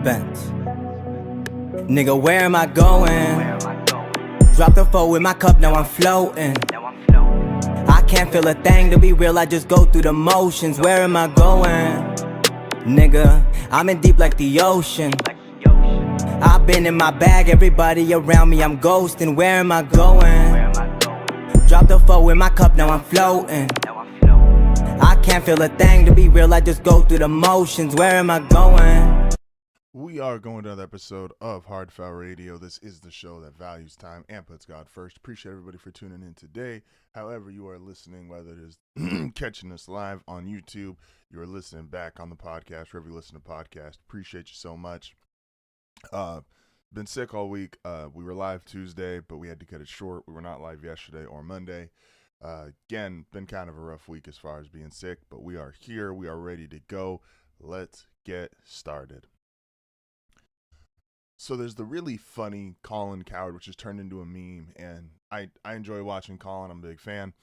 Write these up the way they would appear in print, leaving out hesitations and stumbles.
bent. Nigga, where am I going? Drop the foe in my cup, now I'm floating. I can't feel a thing, to be real, I just go through the motions. Where am I going? Nigga, I'm in deep like the ocean. I've been in my bag, everybody around me, I'm ghosting. Where am I going? Drop the foe in my cup, now I'm floating. I can't feel a thing, to be real, I just go through the motions. Where am I going? We are going to another episode of HardFoul Radio. This is the show that values time and puts God first. Appreciate everybody for tuning in today. However you are listening, whether it is catching us live on YouTube, you are listening back on the podcast, wherever you listen to podcasts. Appreciate you so much. Been sick all week. We were live Tuesday, but we had to cut it short. We were not live yesterday or Monday. Again, been kind of a rough week as far as being sick, but we are here. We are ready to go. Let's get started. So there's the really funny Colin Coward, which has turned into a meme, and I enjoy watching Colin. I'm a big fan.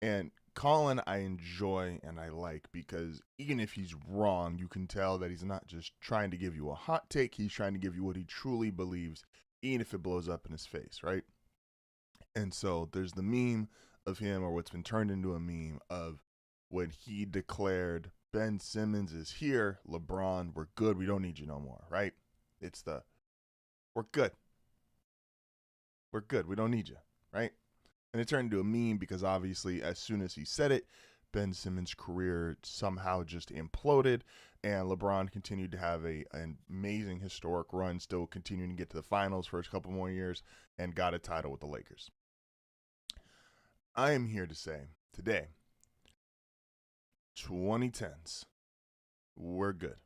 And Colin I enjoy and I like because even if he's wrong, you can tell that he's not just trying to give you a hot take. He's trying to give you what he truly believes, even if it blows up in his face, right? And so there's the meme of him, or what's been turned into a meme, of when he declared, Ben Simmons is here, LeBron, we're good, we don't need you no more, right? It's the, we're good, we don't need you, right? And it turned into a meme because obviously as soon as he said it, Ben Simmons' career somehow just imploded, and LeBron continued to have an amazing historic run, still continuing to get to the finals for a couple more years, and got a title with the Lakers. I am here to say today, 2010's, we're good.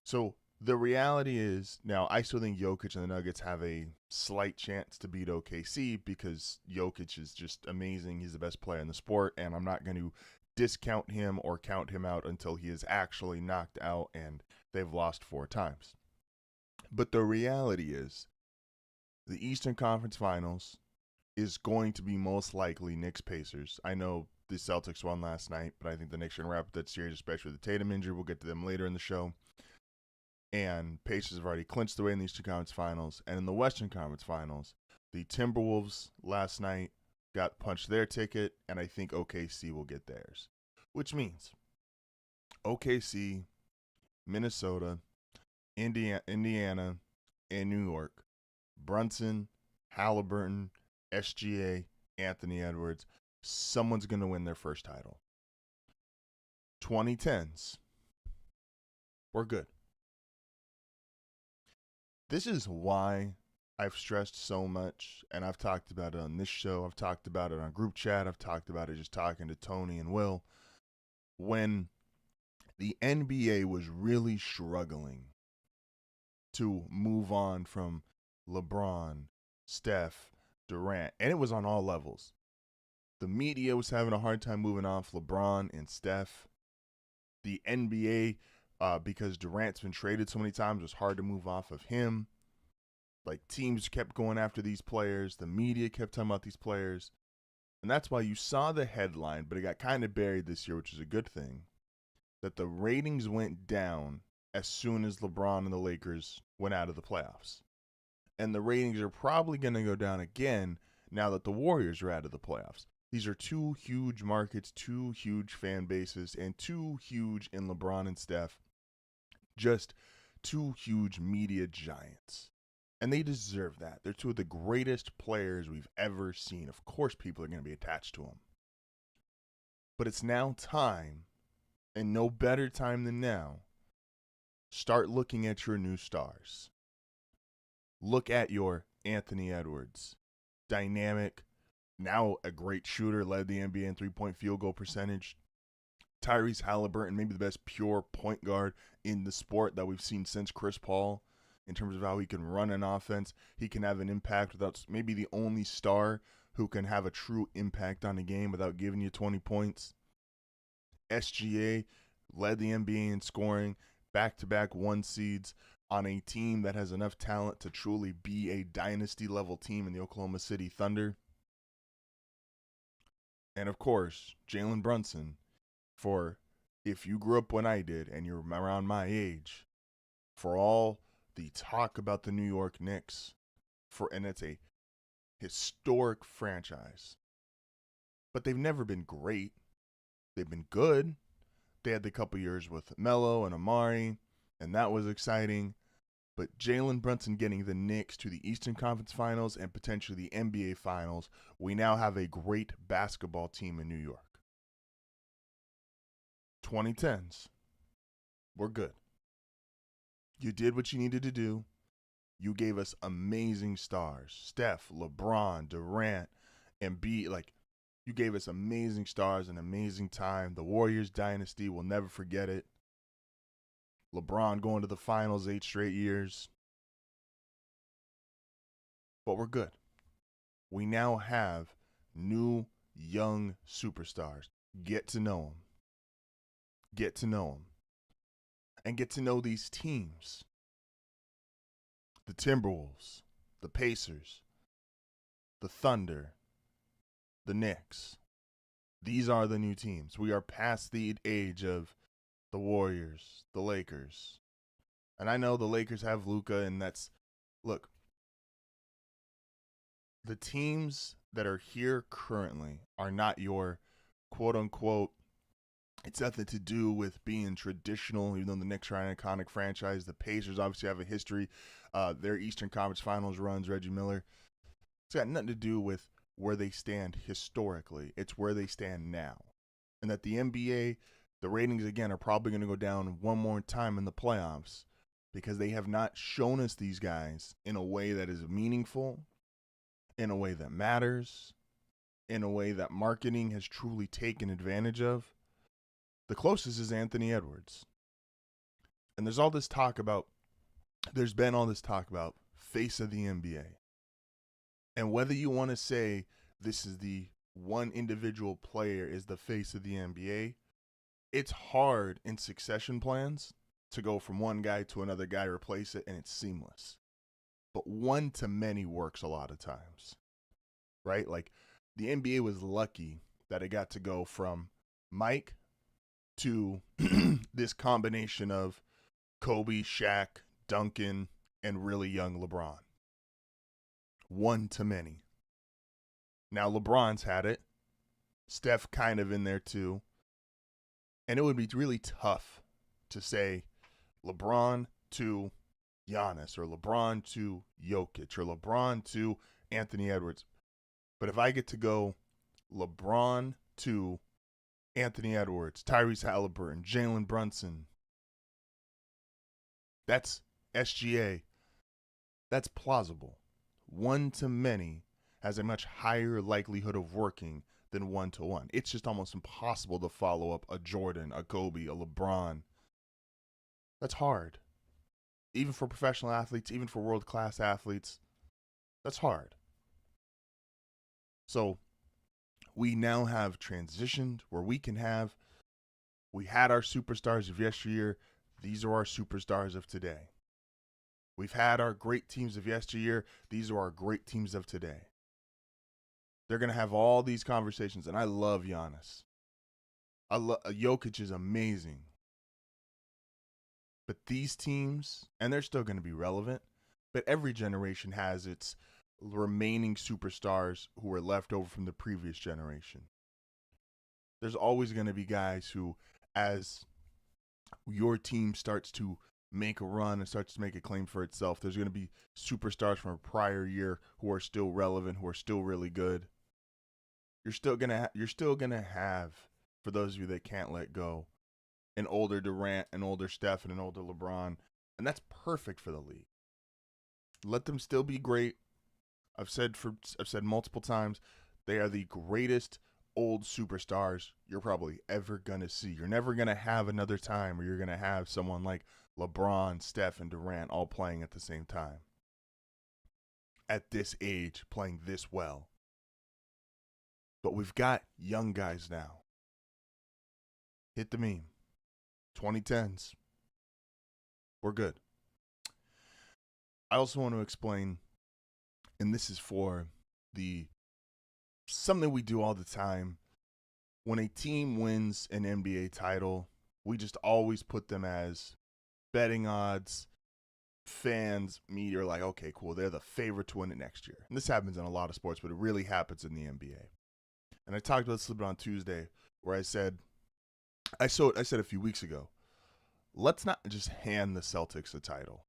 So the reality is, now I still think Jokic and the Nuggets have a slight chance to beat OKC because Jokic is just amazing. He's the best player in the sport, and I'm not going to discount him or count him out until he is actually knocked out and they've lost 4 times. But the reality is, the Eastern Conference Finals is going to be most likely Knicks-Pacers. I know the Celtics won last night, but I think the Knicks are going to wrap up that series, especially with the Tatum injury. We'll get to them later in the show. And Pacers have already clinched the way in the Eastern Conference Finals. And in the Western Conference Finals, the Timberwolves last night got punched their ticket, and I think OKC will get theirs. Which means OKC, Minnesota, Indiana, and New York, Brunson, Halliburton, SGA, Anthony Edwards, someone's going to win their first title. 2010's, we're good. This is why I've stressed so much, and I've talked about it on this show. I've talked about it on group chat. I've talked about it just talking to Tony and Will. When the NBA was really struggling to move on from LeBron, Steph, Durant, and it was on all levels. The media was having a hard time moving off LeBron and Steph. The NBA, because Durant's been traded so many times, it was hard to move off of him. Like, teams kept going after these players. The media kept talking about these players. And that's why you saw the headline, but it got kind of buried this year, which is a good thing, that the ratings went down as soon as LeBron and the Lakers went out of the playoffs. And the ratings are probably going to go down again now that the Warriors are out of the playoffs. These are 2 huge markets, 2 huge fan bases, and 2 huge in LeBron and Steph. Just 2 huge media giants. And they deserve that. They're 2 of the greatest players we've ever seen. Of course people are going to be attached to them. But it's now time, and no better time than now, start looking at your new stars. Look at your Anthony Edwards, dynamic, now a great shooter, led the NBA in 3-point field goal percentage. Tyrese Halliburton, maybe the best pure point guard in the sport that we've seen since Chris Paul, in terms of how he can run an offense. He can have an impact without, maybe the only star who can have a true impact on a game without giving you 20 points. SGA led the NBA in scoring, back-to-back 1 seeds on a team that has enough talent to truly be a dynasty-level team in the Oklahoma City Thunder. And, of course, Jalen Brunson for if you grew up when I did and you're around my age, for all the talk about the New York Knicks, and it's a historic franchise, but they've never been great. They've been good. They had the couple years with Melo and Amari, and that was exciting. But Jalen Brunson getting the Knicks to the Eastern Conference Finals and potentially the NBA Finals, we now have a great basketball team in New York. 2010's, we're good. You did what you needed to do. You gave us amazing stars. Steph, LeBron, Durant, Embiid. You gave us amazing stars and amazing time. The Warriors dynasty, we'll never forget it. LeBron going to the finals 8 straight years. But we're good. We now have new, young superstars. Get to know them. Get to know them. And get to know these teams. The Timberwolves, the Pacers, the Thunder, the Knicks. These are the new teams. We are past the age of the Warriors, the Lakers. And I know the Lakers have Luka, and look, the teams that are here currently are not your quote-unquote, it's nothing to do with being traditional, even though the Knicks are an iconic franchise. The Pacers obviously have a history. Their Eastern Conference Finals runs, Reggie Miller. It's got nothing to do with where they stand historically. It's where they stand now. And that the NBA, the ratings, again, are probably going to go down one more time in the playoffs because they have not shown us these guys in a way that is meaningful, in a way that matters, in a way that marketing has truly taken advantage of. The closest is Anthony Edwards. And there's been all this talk about face of the NBA. And whether you want to say this is the one individual player is the face of the NBA, it's hard in succession plans to go from one guy to another guy, replace it, and it's seamless. But one to many works a lot of times, right? Like the NBA was lucky that it got to go from Mike to this combination of Kobe, Shaq, Duncan, and really young LeBron. One to many. Now LeBron's had it. Steph kind of in there too. And it would be really tough to say LeBron to Giannis or LeBron to Jokic or LeBron to Anthony Edwards. But if I get to go LeBron to Anthony Edwards, Tyrese Halliburton, Jalen Brunson, that's SGA. That's plausible. One to many has a much higher likelihood of working than one to one. It's just almost impossible to follow up a Jordan, a Kobe, a LeBron. That's hard. Even for professional athletes, even for world-class athletes, that's hard. So we now have transitioned where we had our superstars of yesteryear. These are our superstars of today. We've had our great teams of yesteryear. These are our great teams of today. They're going to have all these conversations, and I love Giannis. Jokic is amazing. But these teams, and they're still going to be relevant, but every generation has its remaining superstars who were left over from the previous generation. There's always going to be guys who, as your team starts to make a run and starts to make a claim for itself, there's going to be superstars from a prior year who are still relevant, who are still really good. You're still gonna have, for those of you that can't let go, an older Durant, an older Steph, and an older LeBron, and that's perfect for the league. Let them still be great. I've said multiple times, they are the greatest old superstars you're probably ever gonna see. You're never gonna have another time where you're gonna have someone like LeBron, Steph, and Durant all playing at the same time. At this age, playing this well. But we've got young guys now. Hit the meme. 2010's. We're good. I also want to explain, and this is for something we do all the time. When a team wins an NBA title, we just always put them as betting odds. Fans, media are like, okay, cool, they're the favorite to win it next year. And this happens in a lot of sports, but it really happens in the NBA. And I talked about this a little bit on Tuesday, where I said a few weeks ago, let's not just hand the Celtics a title.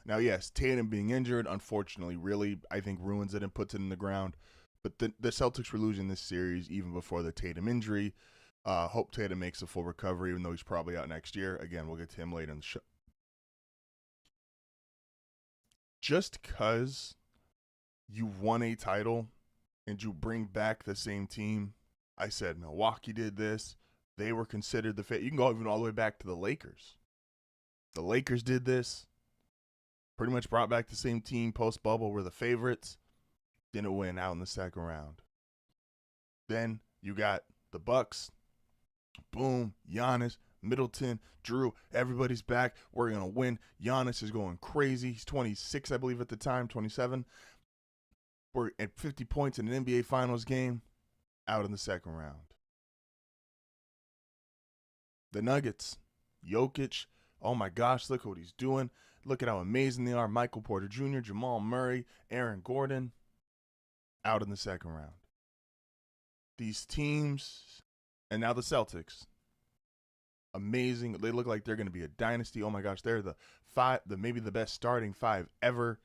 Now, yes, Tatum being injured, unfortunately, really, I think ruins it and puts it in the ground. But the Celtics were losing this series even before the Tatum injury. Hope Tatum makes a full recovery, even though he's probably out next year. Again, we'll get to him later in the show. Just because you won a title and you bring back the same team, I said Milwaukee did this. They were considered the favorite. You can go even all the way back to the Lakers. The Lakers did this. Pretty much brought back the same team post-bubble, were the favorites. Didn't win out in the second round. Then you got the Bucks. Boom, Giannis, Middleton, Drew, everybody's back. We're going to win. Giannis is going crazy. He's 26, I believe, at the time, 27. We're at 50 points in an NBA Finals game, out in the second round. The Nuggets, Jokic, oh my gosh, look what he's doing. Look at how amazing they are. Michael Porter Jr., Jamal Murray, Aaron Gordon, out in the second round. These teams, and now the Celtics, amazing. They look like they're going to be a dynasty. Oh my gosh, they're maybe the best starting five ever,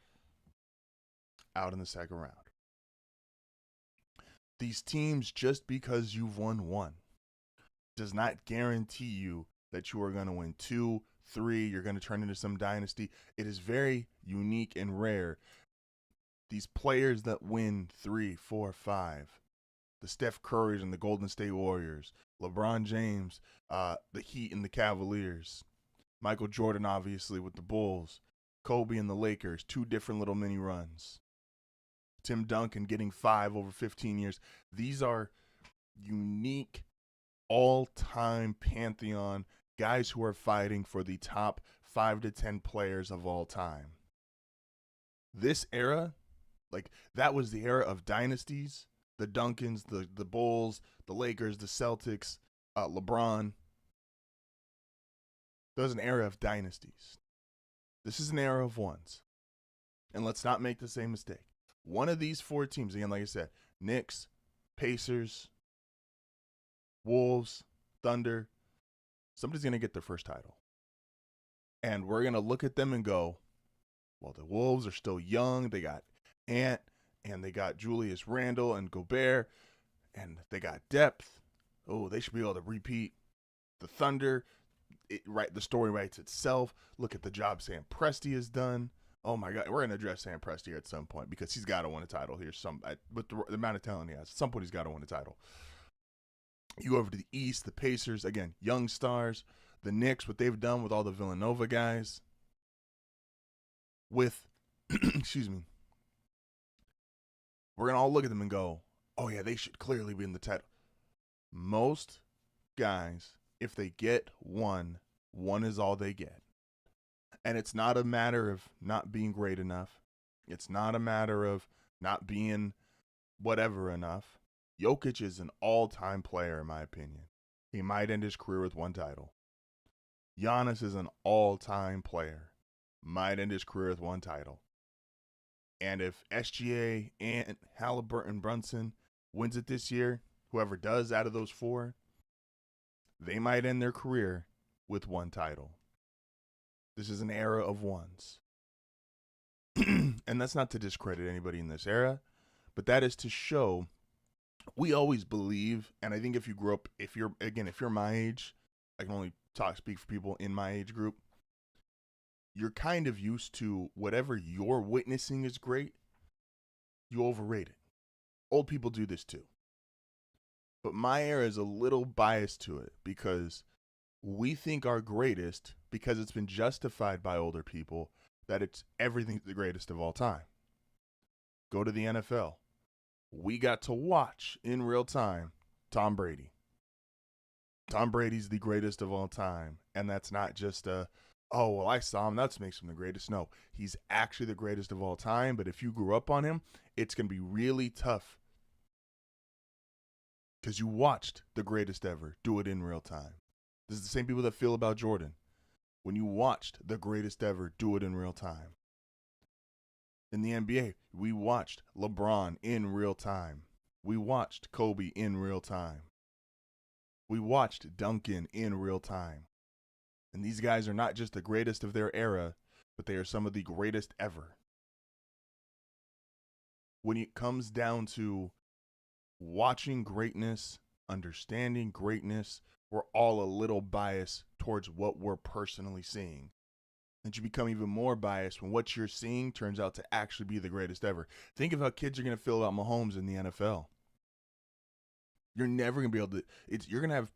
out in the second round. These teams, just because you've won one, does not guarantee you that you are going to win 2, 3, you're going to turn into some dynasty. It is very unique and rare. These players that win 3, 4, 5, the Steph Currys and the Golden State Warriors, LeBron James, the Heat and the Cavaliers, Michael Jordan, obviously, with the Bulls, Kobe and the Lakers, 2 different little mini runs. Tim Duncan getting 5 over 15 years. These are unique, all-time pantheon guys who are fighting for the top 5 to 10 players of all time. This era, like, that was the era of dynasties. The Duncans, the Bulls, the Lakers, the Celtics, LeBron. That was an era of dynasties. This is an era of ones. And let's not make the same mistake. One of these 4 teams, again, like I said, Knicks, Pacers, Wolves, Thunder, somebody's going to get their first title. And we're going to look at them and go, well, the Wolves are still young. They got Ant, and they got Julius Randle and Gobert, and they got depth. Oh, they should be able to repeat. The Thunder, the story writes itself. Look at the job Sam Presti has done. Oh, my God. We're going to address Sam Presti here at some point because he's got to win a title here. With the amount of talent he has, at some point he's got to win a title. You go over to the East, the Pacers, again, young stars. The Knicks, what they've done with all the Villanova guys. With, excuse me, we're going to all look at them and go, oh, yeah, they should clearly be in the title. Most guys, if they get one is all they get. And it's not a matter of not being great enough. It's not a matter of not being whatever enough. Jokic is an all-time player, in my opinion. He might end his career with 1 title. Giannis is an all-time player. Might end his career with 1 title. And if SGA, Ant, Halliburton, Brunson wins it this year, whoever does out of those 4, they might end their career with 1 title. This is an era of ones. And that's not to discredit anybody in this era, but that is to show we always believe, and I think if you grew up, if you're my age, I can only speak for people in my age group, you're kind of used to whatever you're witnessing is great, you overrate it. Old people do this too. But my era is a little biased to it because we think our greatest, because it's been justified by older people, that it's everything's the greatest of all time. Go to the NFL. We got to watch in real time Tom Brady. Tom Brady's the greatest of all time. And that's not just oh, well, I saw him, that makes him the greatest. No, he's actually the greatest of all time. But if you grew up on him, it's going to be really tough because you watched the greatest ever do it in real time. This is the same people that feel about Jordan. When you watched the greatest ever do it in real time. In the NBA, we watched LeBron in real time. We watched Kobe in real time. We watched Duncan in real time. And these guys are not just the greatest of their era, but they are some of the greatest ever. When it comes down to watching greatness, understanding greatness, we're all a little biased towards what we're personally seeing. And you become even more biased when what you're seeing turns out to actually be the greatest ever. Think of how kids are going to feel about Mahomes in the NFL. You're never going to be able to, you're going to have,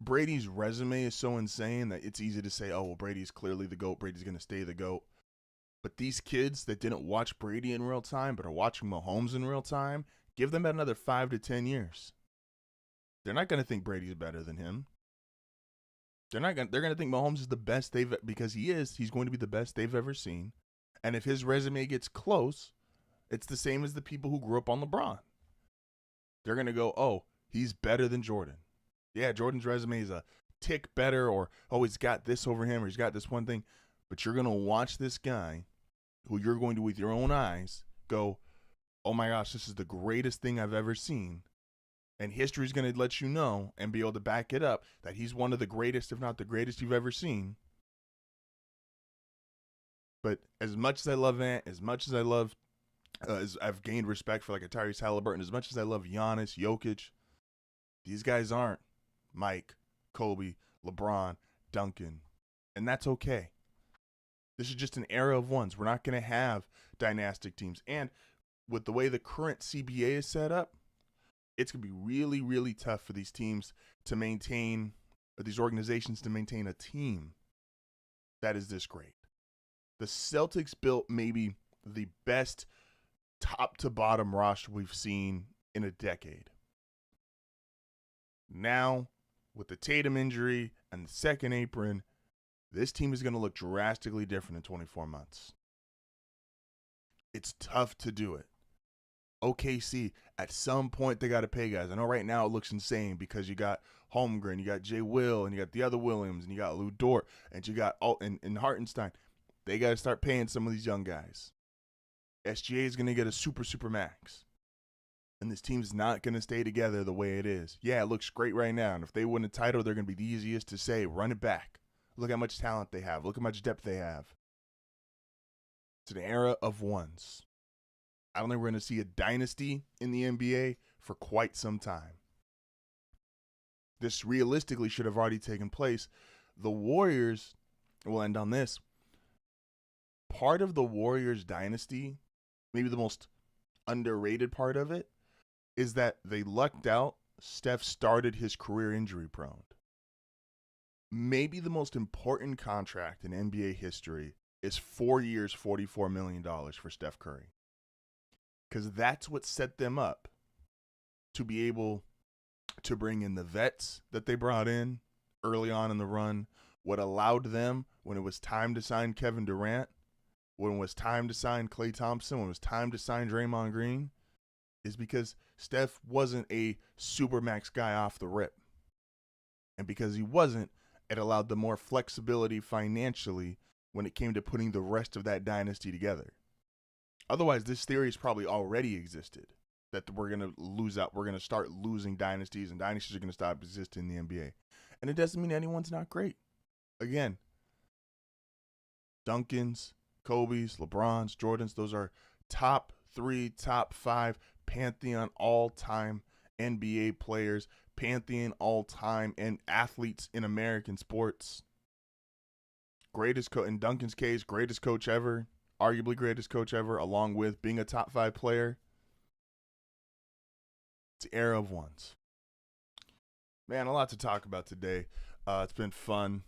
Brady's resume is so insane that it's easy to say, oh, well, Brady's clearly the GOAT. Brady's going to stay the GOAT. But these kids that didn't watch Brady in real time but are watching Mahomes in real time, give them another 5 to 10 years. They're not going to think Brady's better than him. They're going to think Mahomes is the best because he's going to be the best they've ever seen. And if his resume gets close, it's the same as the people who grew up on LeBron. They're going to go, oh, he's better than Jordan. Yeah, Jordan's resume is a tick better, or, oh, he's got this over him, or he's got this one thing. But you're going to watch this guy who you're going to, with your own eyes, go, oh my gosh, this is the greatest thing I've ever seen. And history is going to let you know and be able to back it up that he's one of the greatest, if not the greatest you've ever seen. But as much as I love Ant, as much as I love, as I've gained respect for like a Tyrese Halliburton, as much as I love Giannis, Jokic, these guys aren't Mike, Kobe, LeBron, Duncan. And that's okay. This is just an era of ones. We're not going to have dynastic teams. And with the way the current CBA is set up, it's going to be really, really tough for these teams to maintain, or these organizations to maintain a team that is this great. The Celtics built maybe the best top to bottom roster we've seen in a decade. Now, with the Tatum injury and the second apron, this team is going to look drastically different in 24 months. It's tough to do it. OKC, at some point, they got to pay guys. I know right now it looks insane because you got Holmgren, you got Jay Will, and you got the other Williams, and you got Lou Dort, and you got and Hartenstein. They got to start paying some of these young guys. SGA is going to get a super max. And this team's not going to stay together the way it is. Yeah, it looks great right now. And if they win a title, they're going to be the easiest to say, run it back. Look how much talent they have. Look how much depth they have. It's an era of ones. I don't think we're going to see a dynasty in the NBA for quite some time. This realistically should have already taken place. The Warriors, we'll end on this. Part of the Warriors dynasty, maybe the most underrated part of it, is that they lucked out. Steph started his career injury prone. Maybe the most important contract in NBA history is 4 years, $44 million for Steph Curry. Because that's what set them up to be able to bring in the vets that they brought in early on in the run. What allowed them, when it was time to sign Kevin Durant, when it was time to sign Klay Thompson, when it was time to sign Draymond Green, is because Steph wasn't a supermax guy off the rip. And because he wasn't, it allowed them more flexibility financially when it came to putting the rest of that dynasty together. Otherwise, this theory has probably already existed, that we're going to lose out. We're going to start losing dynasties, and dynasties are going to stop existing in the NBA. And it doesn't mean anyone's not great. Again, Duncans, Kobe's, LeBron's, Jordan's, those are top 3, top 5 Pantheon all-time NBA players, Pantheon all-time and athletes in American sports. Greatest in Duncan's case, greatest coach ever, arguably greatest coach ever, along with being a top 5 player. It's an era of ones. Man, a lot to talk about today. It's been fun.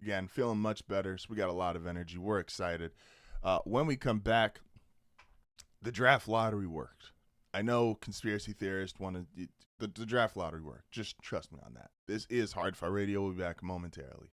Again, feeling much better, so we got a lot of energy. We're excited. When we come back, the draft lottery worked. I know conspiracy theorists want to. The draft lottery worked. Just trust me on that. This is HardFoul Radio. We'll be back momentarily.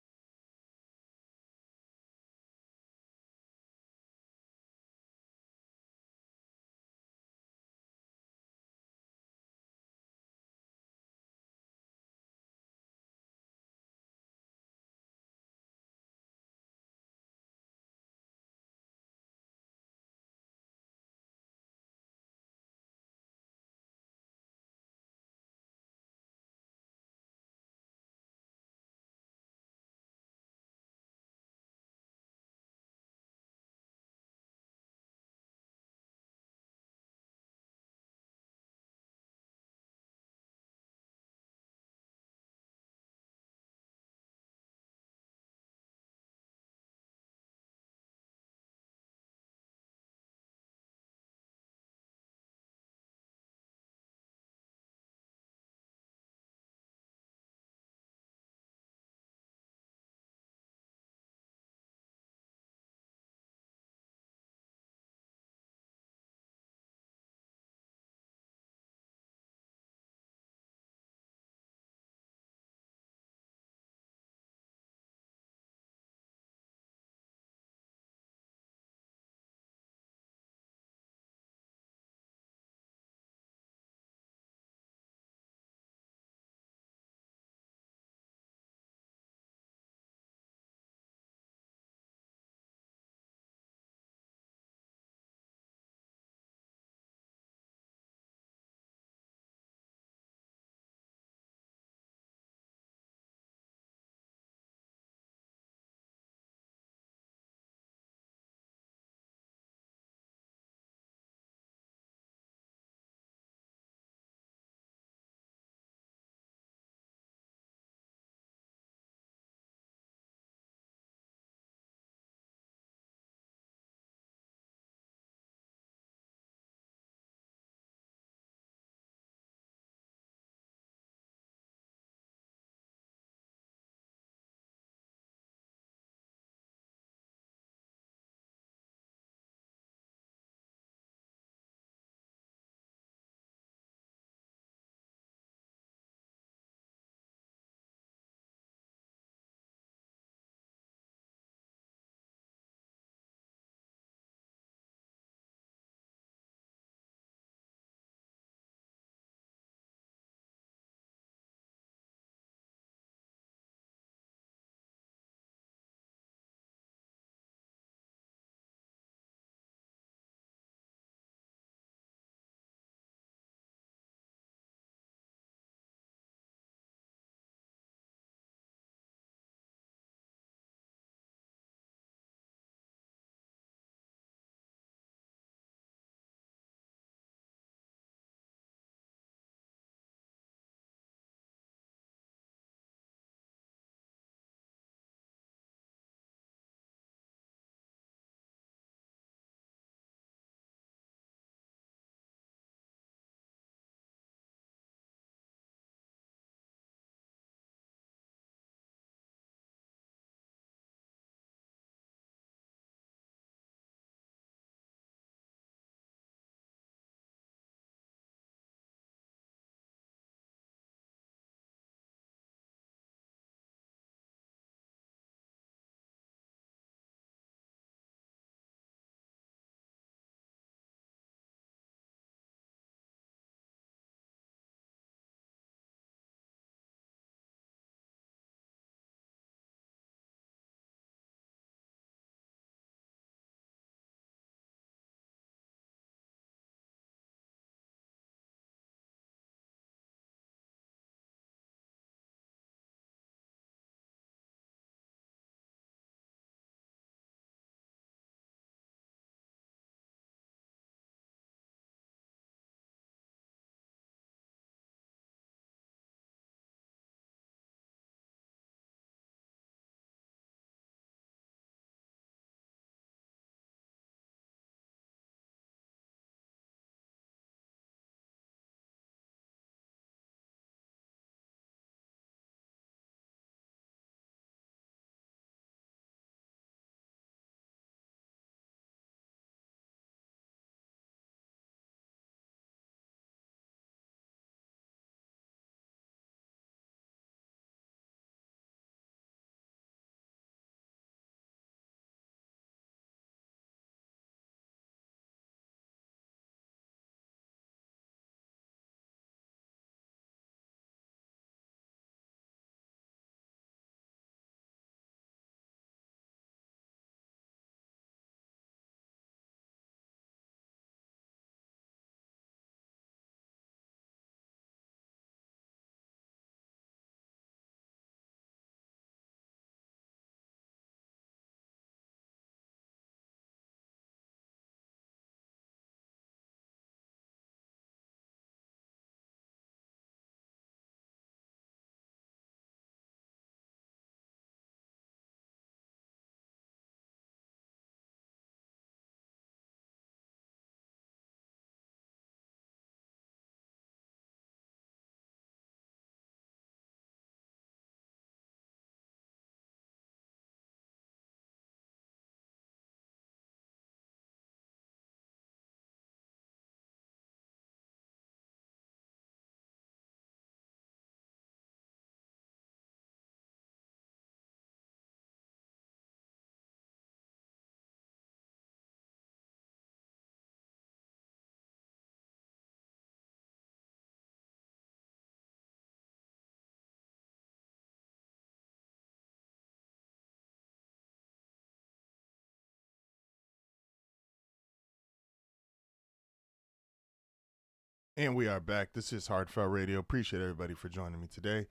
And we are back. This is HardFoul Radio. Appreciate everybody for joining me today.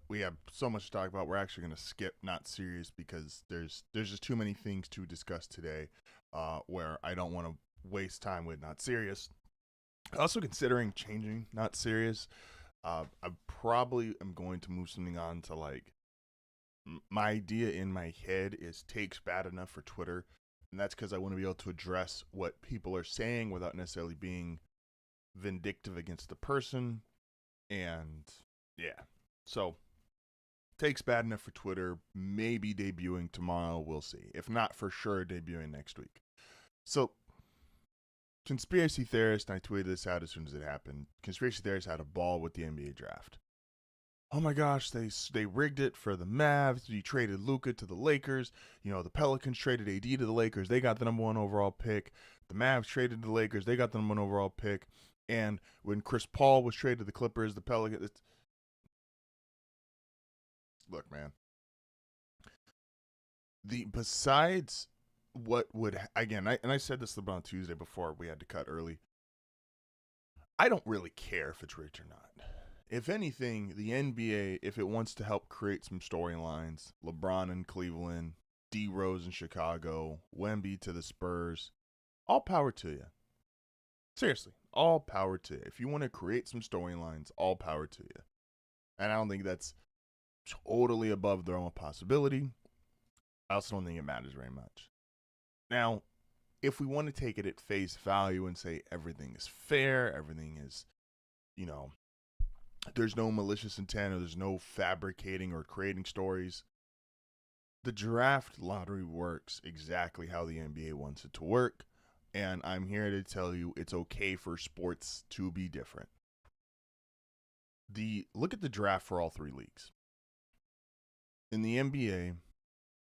We have so much to talk about. We're actually going to skip Not Serious because there's just too many things to discuss today where I don't want to waste time with Not Serious. Also considering changing Not Serious. I probably am going to move something on to like my idea in my head is takes bad enough for Twitter. And that's because I want to be able to address what people are saying without necessarily being vindictive against the person. And yeah, so takes bad enough for Twitter, maybe debuting tomorrow, we'll see. If not, for sure debuting next week. So conspiracy theorist, and I tweeted this out as soon as it happened, conspiracy theorists had a ball with the NBA draft. Oh my gosh, they rigged it for the Mavs. You traded Luka to the Lakers. You know, the Pelicans traded AD to the Lakers. They got the number 1 overall pick. The Mavs traded to the Lakers. They got the number 1 overall pick. And when Chris Paul was traded to the Clippers, the Pelicans... Look, man. Besides what would... Again, I said this on Tuesday before we had to cut early. I don't really care if it's rigged or not. If anything, the NBA, if it wants to help create some storylines, LeBron in Cleveland, D Rose in Chicago, Wemby to the Spurs, all power to you. Seriously, all power to you. If you want to create some storylines, all power to you. And I don't think that's totally above the realm of possibility. I also don't think it matters very much. Now, if we want to take it at face value and say everything is fair, everything is, you know, there's no malicious intent or there's no fabricating or creating stories. The draft lottery works exactly how the NBA wants it to work. And I'm here to tell you it's okay for sports to be different. Look at the draft for all 3 leagues. In the NBA,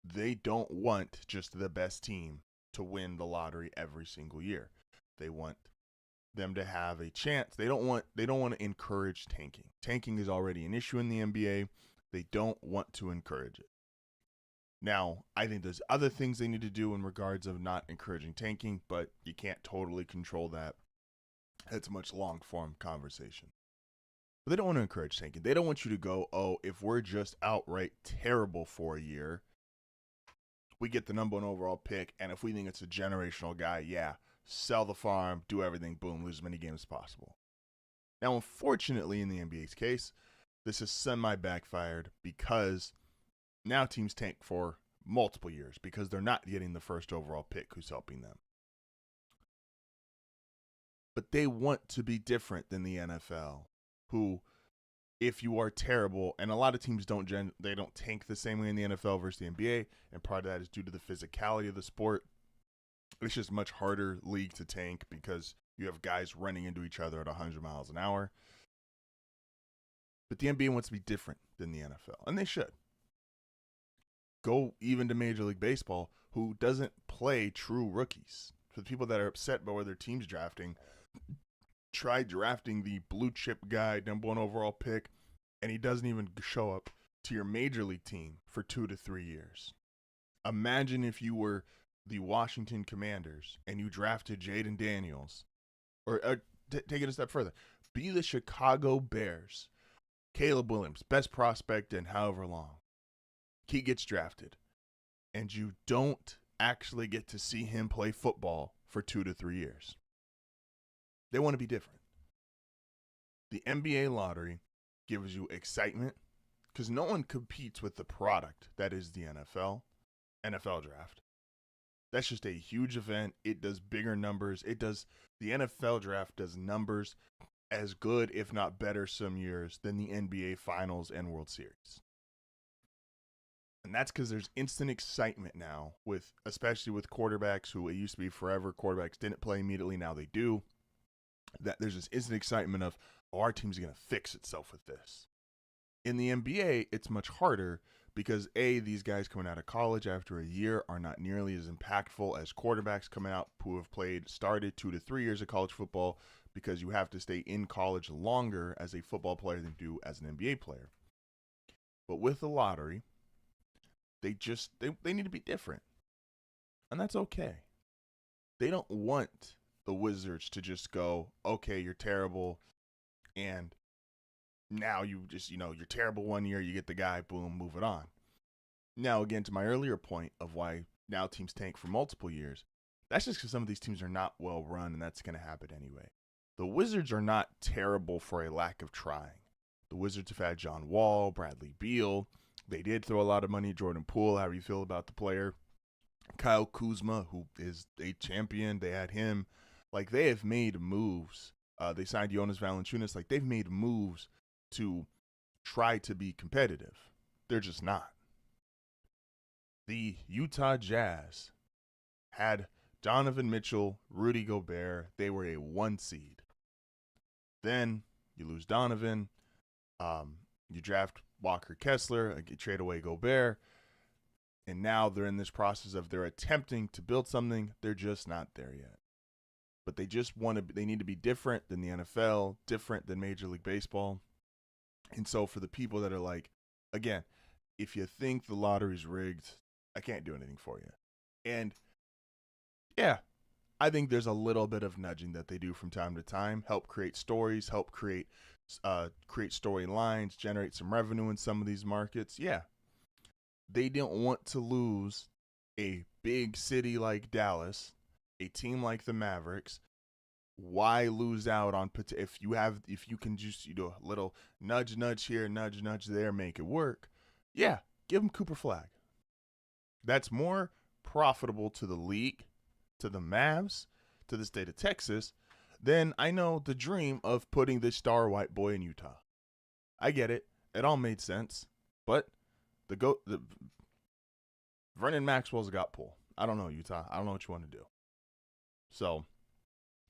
they don't want just the best team to win the lottery every single year. They want them to have a chance. They don't want to encourage tanking. Tanking is already an issue in the NBA. They don't want to encourage it. Now, I think there's other things they need to do in regards of not encouraging tanking, but you can't totally control that. It's a much long-form conversation. But they don't want to encourage tanking. They don't want you to go, oh, if we're just outright terrible for a year, we get the number 1 overall pick, and if we think it's a generational guy, yeah, sell the farm, do everything, boom, lose as many games as possible. Now, unfortunately, in the NBA's case, this is semi-backfired because now teams tank for multiple years because they're not getting the first overall pick who's helping them. But they want to be different than the NFL, who, if you are terrible, and a lot of teams don't tank the same way in the NFL versus the NBA, and part of that is due to the physicality of the sport. It's just much harder league to tank because you have guys running into each other at 100 miles an hour. But the NBA wants to be different than the NFL, and they should. Go even to Major League Baseball, who doesn't play true rookies. For the people that are upset about where their team's drafting, try drafting the blue chip guy, number 1 overall pick, and he doesn't even show up to your Major League team for 2 to 3 years. Imagine if you were the Washington Commanders and you drafted Jaden Daniels, or take it a step further, be the Chicago Bears, Caleb Williams, best prospect in however long. He gets drafted, and you don't actually get to see him play football for 2 to 3 years. They want to be different. The NBA lottery gives you excitement because no one competes with the product that is the NFL draft. That's just a huge event. It does bigger numbers. The NFL draft does numbers as good, if not better, some years than the NBA Finals and World Series. And that's because there's instant excitement now, especially with quarterbacks who it used to be forever. Quarterbacks didn't play immediately. Now they do. That there's this instant excitement of, oh, our team's going to fix itself with this. In the NBA, it's much harder because, A, these guys coming out of college after a year are not nearly as impactful as quarterbacks coming out who have started 2 to 3 years of college football because you have to stay in college longer as a football player than you do as an NBA player. But with the lottery, they need to be different. And that's okay. They don't want the Wizards to just go, okay, you're terrible, and now you just, you're terrible one year, you get the guy, boom, move it on. Now, again, to my earlier point of why now teams tank for multiple years, that's just because some of these teams are not well run, and that's going to happen anyway. The Wizards are not terrible for a lack of trying. The Wizards have had John Wall, Bradley Beal. They did throw a lot of money at Jordan Poole. How do you feel about the player? Kyle Kuzma, who is a champion, they had him. Like, they have made moves. They signed Jonas Valanciunas. Like, they've made moves to try to be competitive. They're just not. The Utah Jazz had Donovan Mitchell, Rudy Gobert. They were a 1 seed. Then you lose Donovan. You draft Walker Kessler, you trade away Gobert. And now they're in this process of they're attempting to build something. They're just not there yet. But they just they need to be different than the NFL, different than Major League Baseball. And so for the people that are like, again, if you think the lottery's rigged, I can't do anything for you. And yeah, I think there's a little bit of nudging that they do from time to time, help create stories, help create storylines, generate some revenue in some of these markets. Yeah, they don't want to lose a big city like Dallas, a team like the Mavericks. Why lose out on if you can just a little nudge here, nudge there, make it work? Yeah, give them Cooper Flag. That's more profitable to the league, to the Mavs, to the state of Texas, than I know the dream of putting this star white boy in Utah. I get it. It all made sense. But the Vernon Maxwell's got pull. I don't know, Utah. I don't know what you want to do. So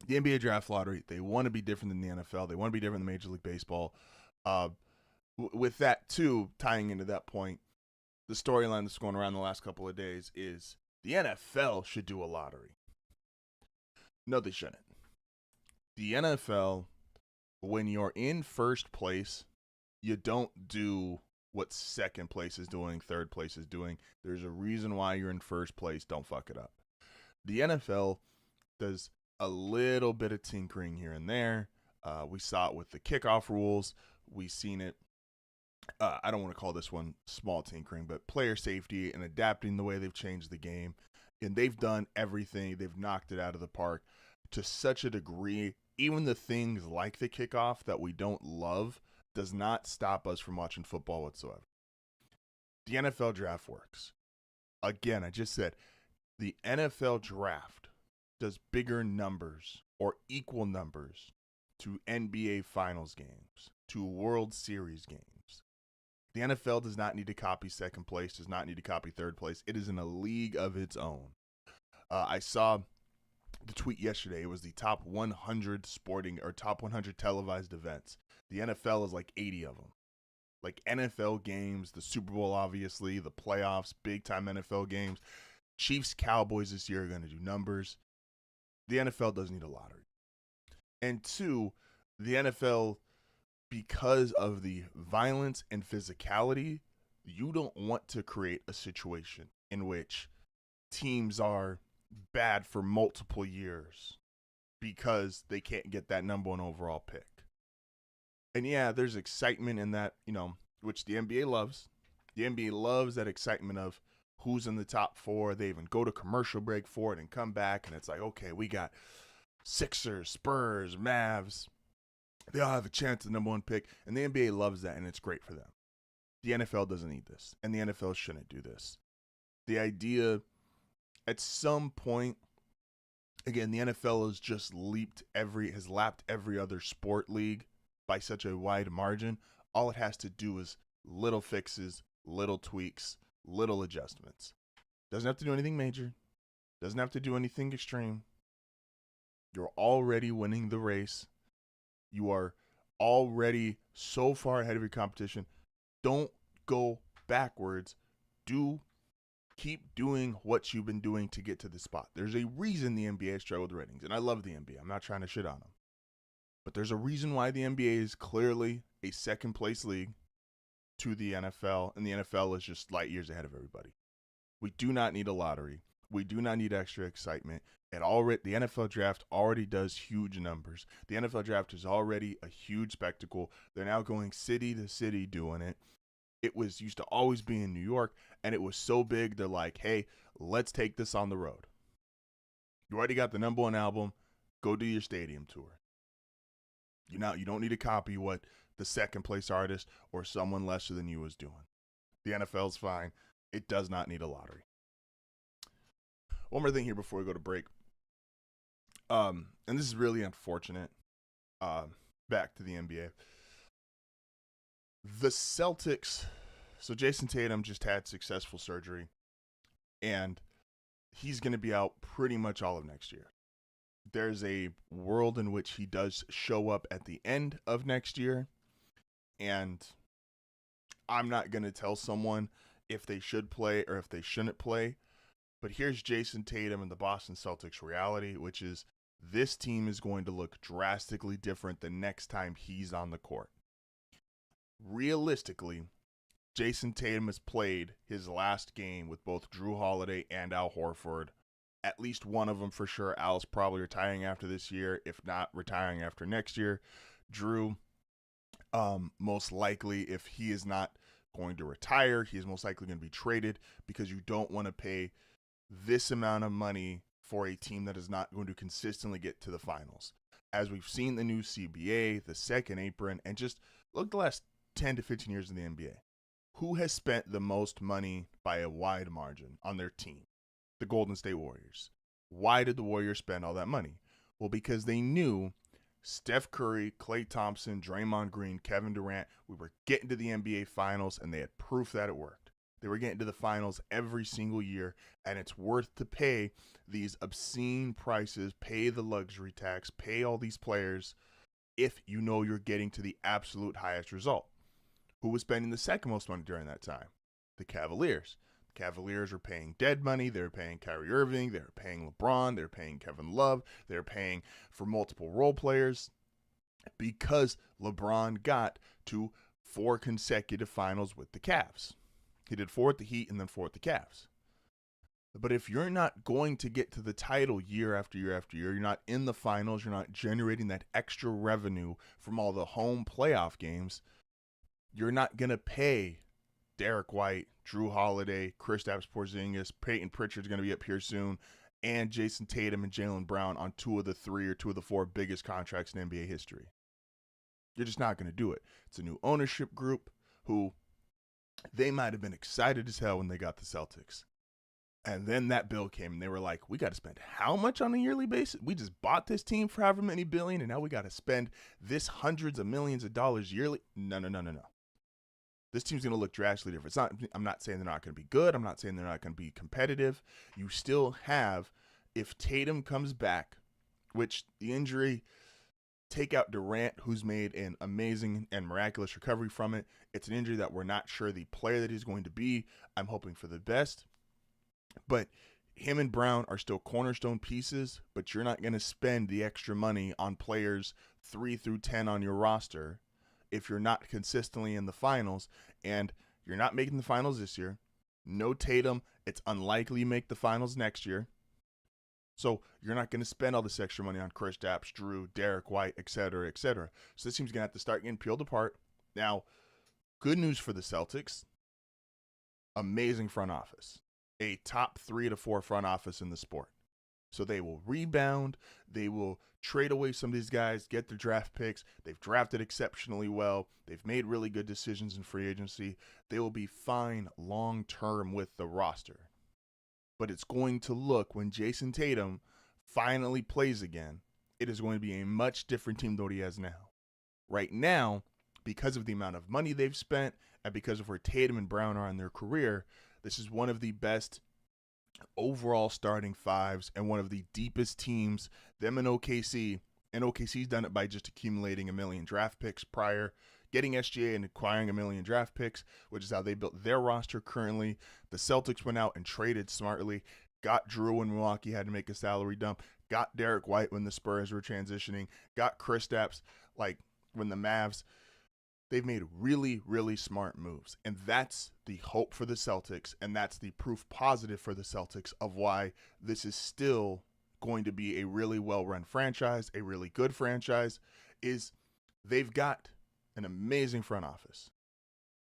the NBA draft lottery, they want to be different than the NFL. They want to be different than Major League Baseball. With that, too, tying into that point, the storyline that's going around the last couple of days is the NFL should do a lottery. No, they shouldn't. The NFL, when you're in first place, you don't do what second place is doing, third place is doing. There's a reason why you're in first place. Don't fuck it up. The NFL does a little bit of tinkering here and there. We saw it with the kickoff rules. We've seen it. I don't want to call this one small tinkering, but player safety and adapting the way they've changed the game. And they've done everything. They've knocked it out of the park to such a degree. Even the things like the kickoff that we don't love does not stop us from watching football whatsoever. The NFL draft works. Again, I just said the NFL draft does bigger numbers or equal numbers to NBA Finals games, to World Series games. The NFL does not need to copy second place, does not need to copy third place. It is in a league of its own. I saw the tweet yesterday. It was the top 100 top 100 televised events. The NFL is like 80 of them. Like NFL games, the Super Bowl, obviously, the playoffs, big-time NFL games. Chiefs, Cowboys this year are going to do numbers. The NFL doesn't need a lottery. And two, the NFL, because of the violence and physicality, you don't want to create a situation in which teams are bad for multiple years because they can't get that number 1 overall pick. And yeah, there's excitement in that, which the NBA loves. The NBA loves that excitement of who's in the top 4. They even go to commercial break for it and come back, and it's like, okay, we got Sixers, Spurs, Mavs. They all have a chance at the number 1 pick, and the NBA loves that, and it's great for them. The NFL doesn't need this, and the NFL shouldn't do this. The idea, at some point, again, the NFL has just lapped every other sport league by such a wide margin. All it has to do is little fixes, little tweaks, little adjustments. Doesn't have to do anything major. Doesn't have to do anything extreme. You're already winning the race. You are already so far ahead of your competition. Don't go backwards. Keep doing what you've been doing to get to this spot. There's a reason the NBA struggled with ratings, and I love the NBA. I'm not trying to shit on them. But there's a reason why the NBA is clearly a second-place league to the NFL, and the NFL is just light years ahead of everybody. We do not need a lottery. We do not need extra excitement. The NFL draft already does huge numbers. The NFL draft is already a huge spectacle. They're now going city to city doing it. It was used to always be in New York, and it was so big, they're like, hey, let's take this on the road. You already got the number one album. Go do your stadium tour. You don't need to copy what the second place artist or someone lesser than you is doing. The NFL's fine. It does not need a lottery. One more thing here before we go to break. And this is really unfortunate. Back to the NBA. The Celtics, so Jason Tatum just had successful surgery, and he's going to be out pretty much all of next year. There's a world in which he does show up at the end of next year, and I'm not going to tell someone if they should play or if they shouldn't play, but here's Jason Tatum and the Boston Celtics reality, which is this team is going to look drastically different the next time he's on the court. Realistically, Jason Tatum has played his last game with both Drew Holiday and Al Horford. At least one of them for sure. Al's probably retiring after this year, if not retiring after next year. Drew, most likely, if he is not going to retire, he is most likely going to be traded because you don't want to pay this amount of money for a team that is not going to consistently get to the finals. As we've seen the new CBA, the second apron, and just look the last 10 to 15 years in the NBA. Who has spent the most money by a wide margin on their team? The Golden State Warriors. Why did the Warriors spend all that money? Well, because they knew Steph Curry, Klay Thompson, Draymond Green, Kevin Durant, we were getting to the NBA Finals, and they had proof that it worked. They were getting to the finals every single year, and it's worth to pay these obscene prices, pay the luxury tax, pay all these players if you know you're getting to the absolute highest result. Who was spending the second most money during that time? The Cavaliers. The Cavaliers were paying dead money. They were paying Kyrie Irving. They were paying LeBron. They were paying Kevin Love. They were paying for multiple role players because LeBron got to 4 consecutive finals with the Cavs. He did 4 with the Heat and then 4 with the Cavs. But if you're not going to get to the title year after year after year, you're not in the finals, you're not generating that extra revenue from all the home playoff games, you're not going to pay Derek White, Drew Holiday, Kristaps Porzingis, Peyton Pritchard's going to be up here soon, and Jason Tatum and Jaylen Brown on 2 of the 3 or 2 of the 4 biggest contracts in NBA history. You're just not going to do it. It's a new ownership group who they might have been excited as hell when they got the Celtics. And then that bill came and they were like, we got to spend how much on a yearly basis? We just bought this team for however many billion and now we got to spend this hundreds of millions of dollars yearly. No. This team's going to look drastically different. I'm not saying they're not going to be good. I'm not saying they're not going to be competitive. You still have, if Tatum comes back, which the injury, take out Durant, who's made an amazing and miraculous recovery from it. It's an injury that we're not sure the player that he's going to be. I'm hoping for the best. But him and Brown are still cornerstone pieces, but you're not going to spend the extra money on players 3 through 10 on your roster if you're not consistently in the finals, and you're not making the finals this year. No Tatum. It's unlikely you make the finals next year. So you're not going to spend all this extra money on Kristaps, Drew, Derek White, et cetera, et cetera. So this team's going to have to start getting peeled apart. Now, good news for the Celtics. Amazing front office. A top 3 to 4 front office in the sport. So they will rebound. They will trade away some of these guys, get their draft picks. They've drafted exceptionally well. They've made really good decisions in free agency. They will be fine long-term with the roster. But it's going to look, when Jason Tatum finally plays again, it is going to be a much different team than what he has now. Right now, because of the amount of money they've spent and because of where Tatum and Brown are in their career, this is one of the best overall starting fives and one of the deepest teams, them and OKC. And OKC's done it by just accumulating 1 million draft picks prior, getting SGA and acquiring 1 million draft picks, which is how they built their roster currently. The Celtics went out and traded smartly, got Drew when Milwaukee had to make a salary dump, got Derek White when the Spurs were transitioning, got Kristaps like when the Mavs They've made really, really smart moves. And that's the hope for the Celtics, and that's the proof positive for the Celtics of why this is still going to be a really well-run franchise, a really good franchise, is they've got an amazing front office.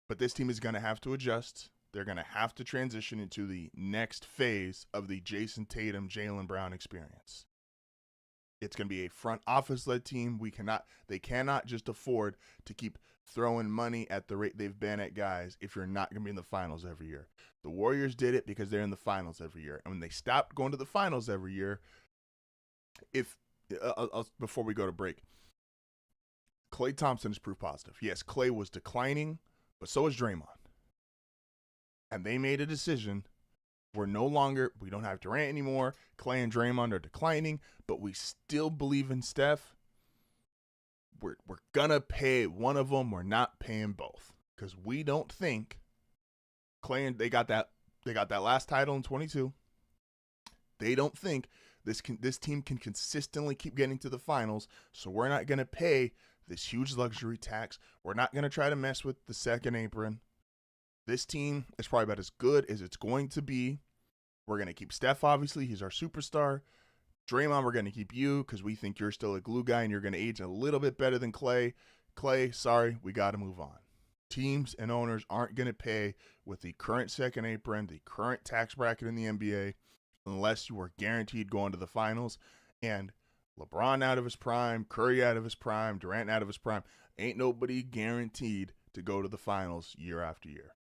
But this team is going to have to adjust. They're going to have to transition into the next phase of the Jason Tatum, Jaylen Brown experience. It's going to be a front office-led team. They cannot just afford to keep throwing money at the rate they've been at guys if you're not going to be in the finals every year. The Warriors did it because they're in the finals every year. And when they stopped going to the finals every year, before we go to break, Klay Thompson is proof positive. Yes, Klay was declining, but so is Draymond. And they made a decision. We don't have Durant anymore. Klay and Draymond are declining, but we still believe in Steph. We're going to pay one of them. We're not paying both because we don't think Klay and they got that last title in 22. They don't think this team can consistently keep getting to the finals, so we're not going to pay this huge luxury tax. We're not going to try to mess with the second apron. This team is probably about as good as it's going to be. We're going to keep Steph, obviously. He's our superstar. Draymond, we're going to keep you because we think you're still a glue guy and you're going to age a little bit better than Klay. Klay, sorry, we got to move on. Teams and owners aren't going to pay with the current second apron, the current tax bracket in the NBA, unless you are guaranteed going to the finals. And LeBron out of his prime, Curry out of his prime, Durant out of his prime, ain't nobody guaranteed to go to the finals year after year.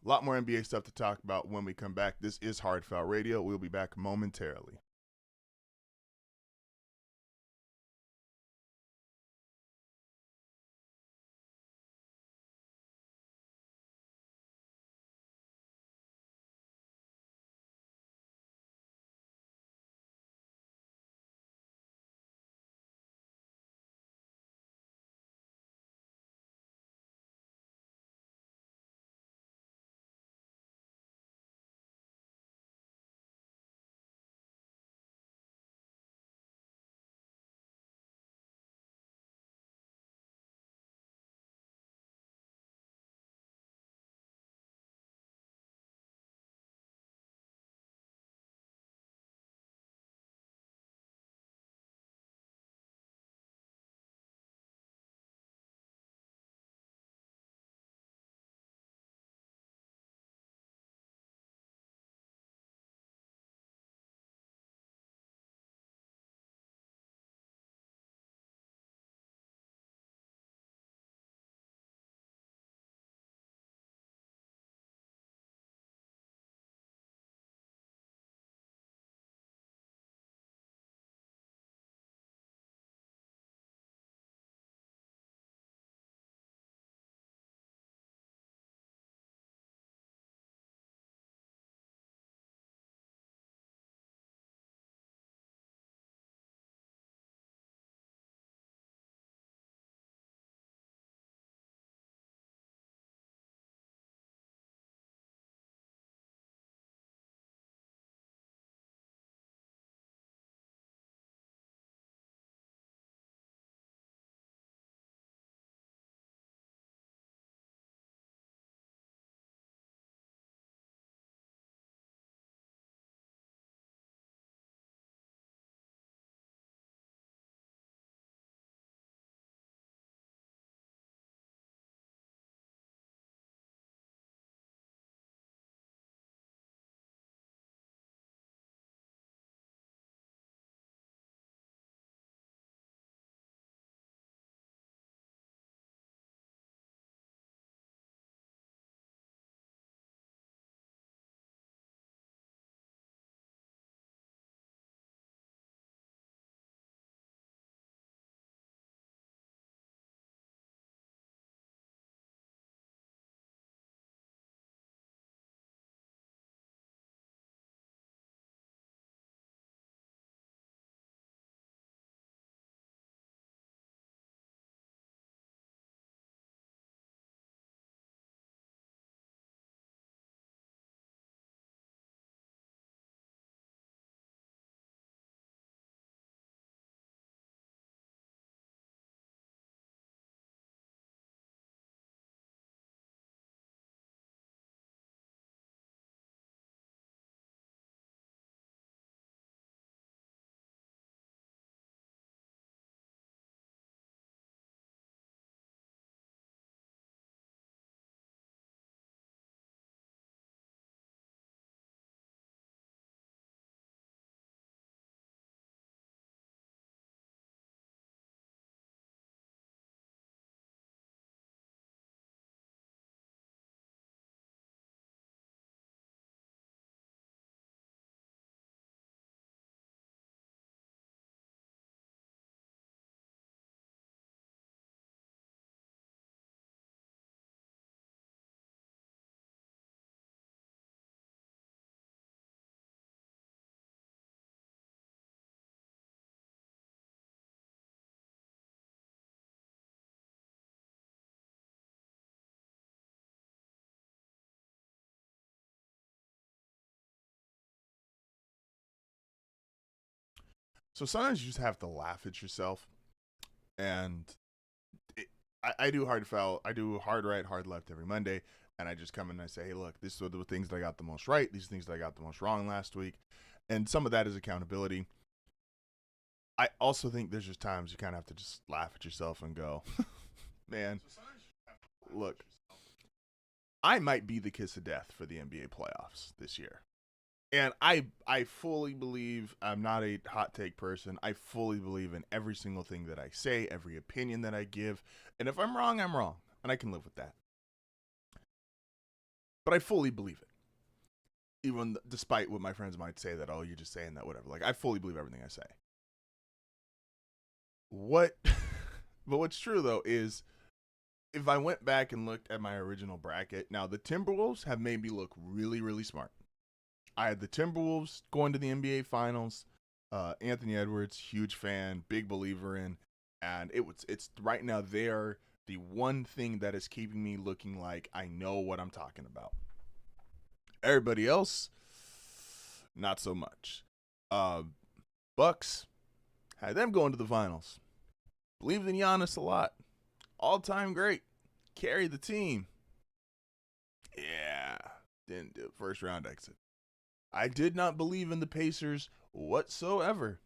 A lot more NBA stuff to talk about when we come back. This is HardFoul Radio. We'll be back momentarily. So sometimes you just have to laugh at yourself. And I do hard foul. I do hard right, hard left every Monday. And I just come in and I say, hey, look, these are the things that I got the most right. These are things that I got the most wrong last week. And some of that is accountability. I also think there's just times you kind of have to just laugh at yourself and go, man, look, I might be the kiss of death for the NBA playoffs this year. And I fully believe, I'm not a hot take person. I fully believe in every single thing that I say, every opinion that I give. And if I'm wrong, I'm wrong. And I can live with that. But I fully believe it. Even despite what my friends might say that, oh, you're just saying that, whatever. Like, I fully believe everything I say. But what's true, though, is if I went back and looked at my original bracket, now the Timberwolves have made me look really, really smart. I had the Timberwolves going to the NBA Finals. Anthony Edwards, huge fan, big believer in. And it's right now they are the one thing that is keeping me looking like I know what I'm talking about. Everybody else, not so much. Bucks had them going to the finals. Believed in Giannis a lot. All-time great. Carried the team. Yeah, didn't do it. First round exit. I did not believe in the Pacers whatsoever.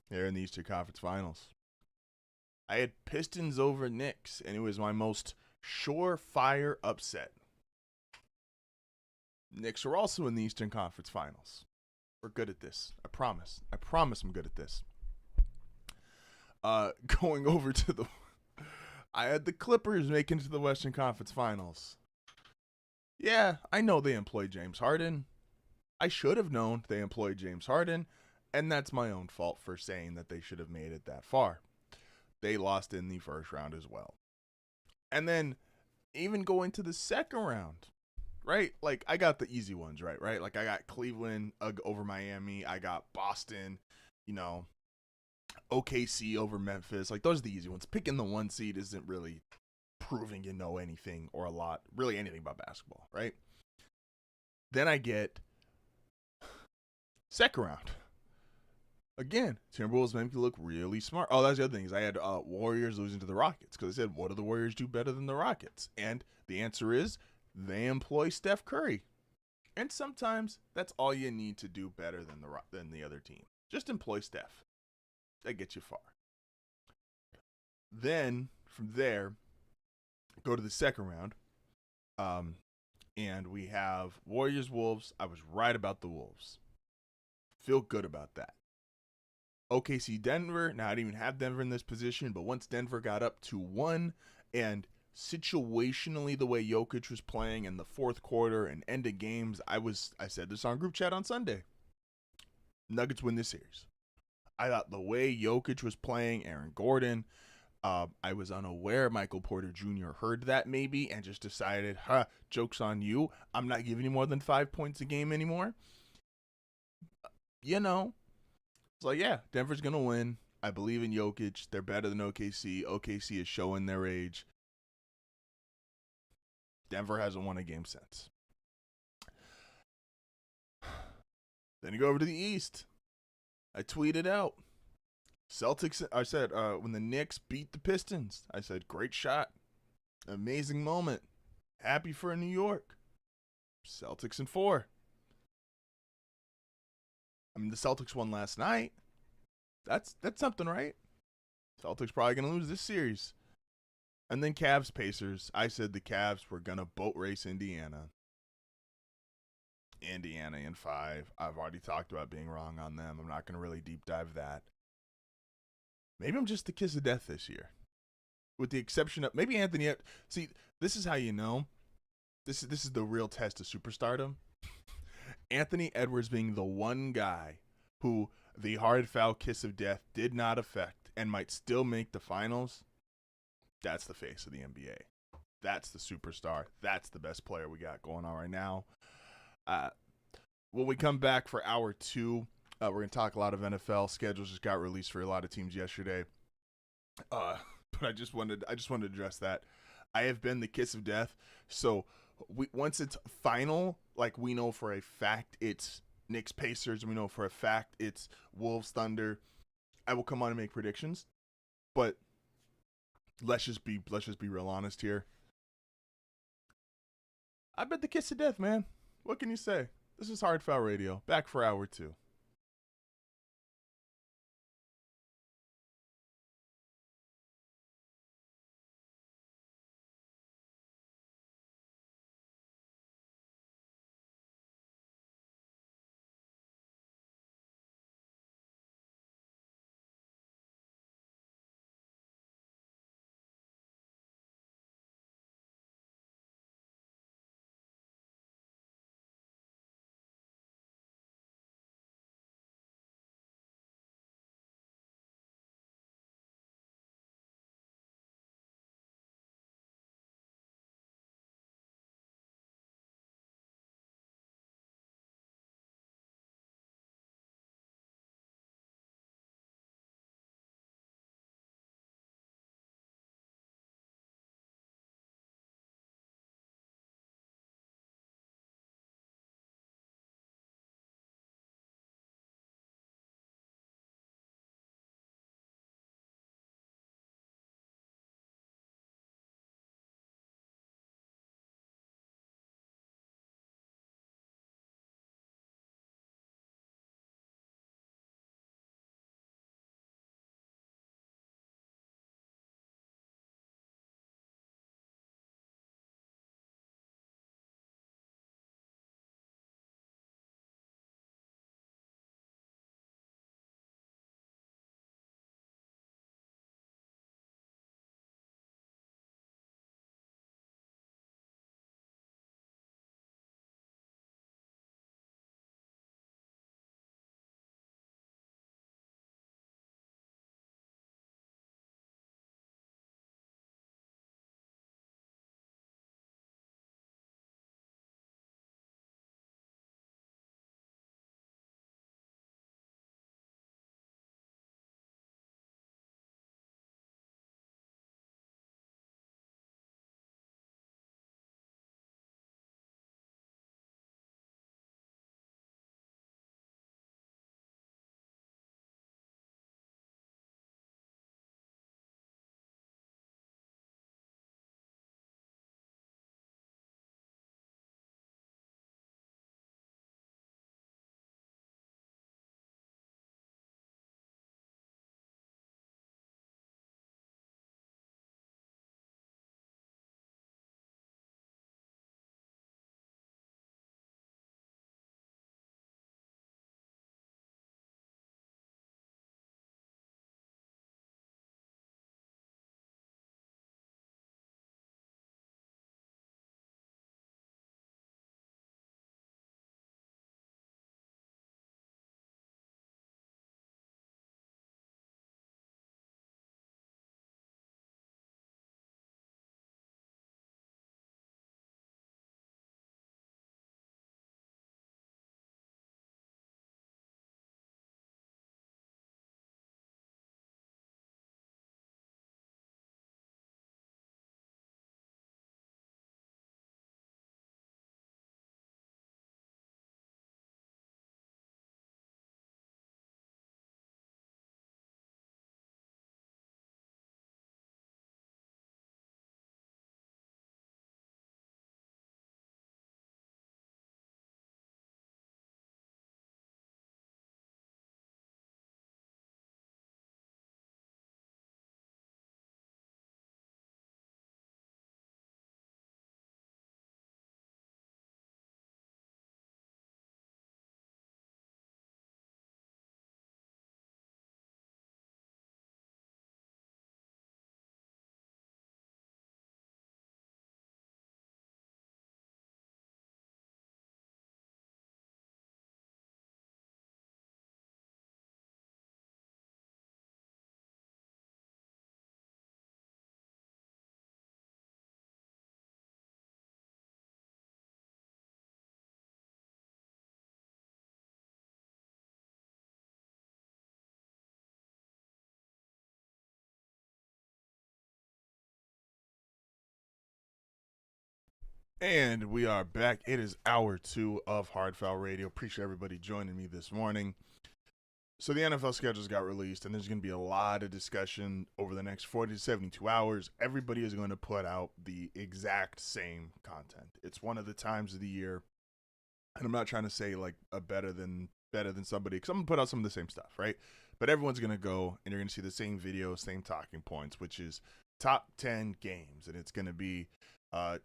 They're in the Eastern Conference Finals. I had Pistons over Knicks, and it was my most surefire upset. Knicks are also in the Eastern Conference Finals. We're good at this. I promise. I promise I'm good at this. Going over to the... I had the Clippers making it to the Western Conference Finals. Yeah, I know they employed James Harden. I should have known they employed James Harden, and that's my own fault for saying that they should have made it that far. They lost in the first round as well. And then even going to the second round, right? Like, I got the easy ones, right? Like, I got Cleveland over Miami. I got Boston, OKC over Memphis. Like, those are the easy ones. Picking the 1 seed isn't really proving you know anything or a lot, really anything about basketball, right? Then I get second round. Again, Timberwolves made me look really smart. Oh, that's the other thing is I had Warriors losing to the Rockets because I said, what do the Warriors do better than the Rockets? And the answer is they employ Steph Curry. And sometimes that's all you need to do better than the other team. Just employ Steph. That gets you far. Then, from there, go to the second round. And we have Warriors-Wolves. I was right about the Wolves. Feel good about that. OKC Denver. Now, I didn't even have Denver in this position, but once Denver got up to 1, and situationally the way Jokic was playing in the fourth quarter and end of games, I said this on group chat on Sunday. Nuggets win this series. I thought the way Jokic was playing, Aaron Gordon, I was unaware Michael Porter Jr. heard that maybe and just decided, joke's on you. I'm not giving you more than 5 points a game anymore. It's like, yeah, Denver's going to win. I believe in Jokic. They're better than OKC. OKC is showing their age. Denver hasn't won a game since. Then you go over to the East. I tweeted out. Celtics, I said, when the Knicks beat the Pistons, I said, great shot. Amazing moment. Happy for New York. Celtics in 4. I mean, the Celtics won last night. That's something, right? Celtics probably going to lose this series. And then Cavs, Pacers. I said the Cavs were going to boat race Indiana. Indiana in 5. I've already talked about being wrong on them. I'm not going to really deep dive that. Maybe I'm just the kiss of death this year. With the exception of maybe Anthony. See, this is how you know. This is the real test of superstardom. Anthony Edwards being the one guy who the hard foul kiss of death did not affect and might still make the finals. That's the face of the NBA. That's the superstar. That's the best player we got going on right now. When we come back for hour 2, we're going to talk a lot of NFL. Schedules just got released for a lot of teams yesterday. But I just wanted to address that. I have been the kiss of death. So once it's final, like we know for a fact it's Knicks, Pacers. We know for a fact it's Wolves, Thunder. I will come on and make predictions, but let's just be real honest here. I bet the kiss to death, man. What can you say? This is HardFoul Radio, back for hour 2. And we are back. It is hour 2 of HardFoul Radio. Appreciate everybody joining me this morning. So the NFL schedules got released, and there's going to be a lot of discussion over the next 40 to 72 hours. Everybody is going to put out the exact same content. It's one of the times of the year, and I'm not trying to say like a better than somebody, because I'm going to put out some of the same stuff, right? But everyone's going to go, and you're going to see the same video, same talking points, which is top 10 games, and it's going to be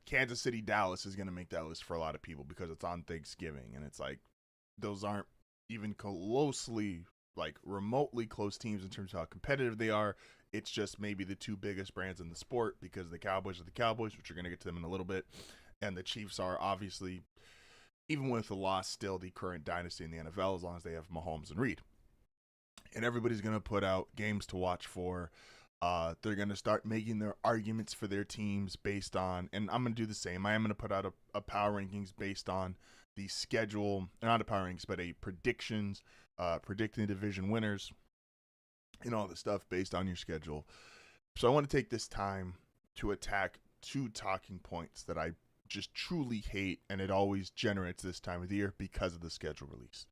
Kansas City, Dallas is going to make that list for a lot of people because it's on Thanksgiving, and it's like those aren't even closely, like remotely close teams in terms of how competitive they are. It's just maybe the two biggest brands in the sport because the Cowboys are the Cowboys, which we're going to get to them in a little bit, and the Chiefs are obviously, even with the loss, still the current dynasty in the NFL as long as they have Mahomes and Reed. And everybody's going to put out games to watch for. They're going to start making their arguments for their teams based on, and I'm going to do the same. I am going to put out a power rankings based on the schedule, not a power rankings, but a predictions, predicting division winners and all the stuff based on your schedule. So I want to take this time to attack two talking points that I just truly hate, and it always generates this time of the year because of the schedule release.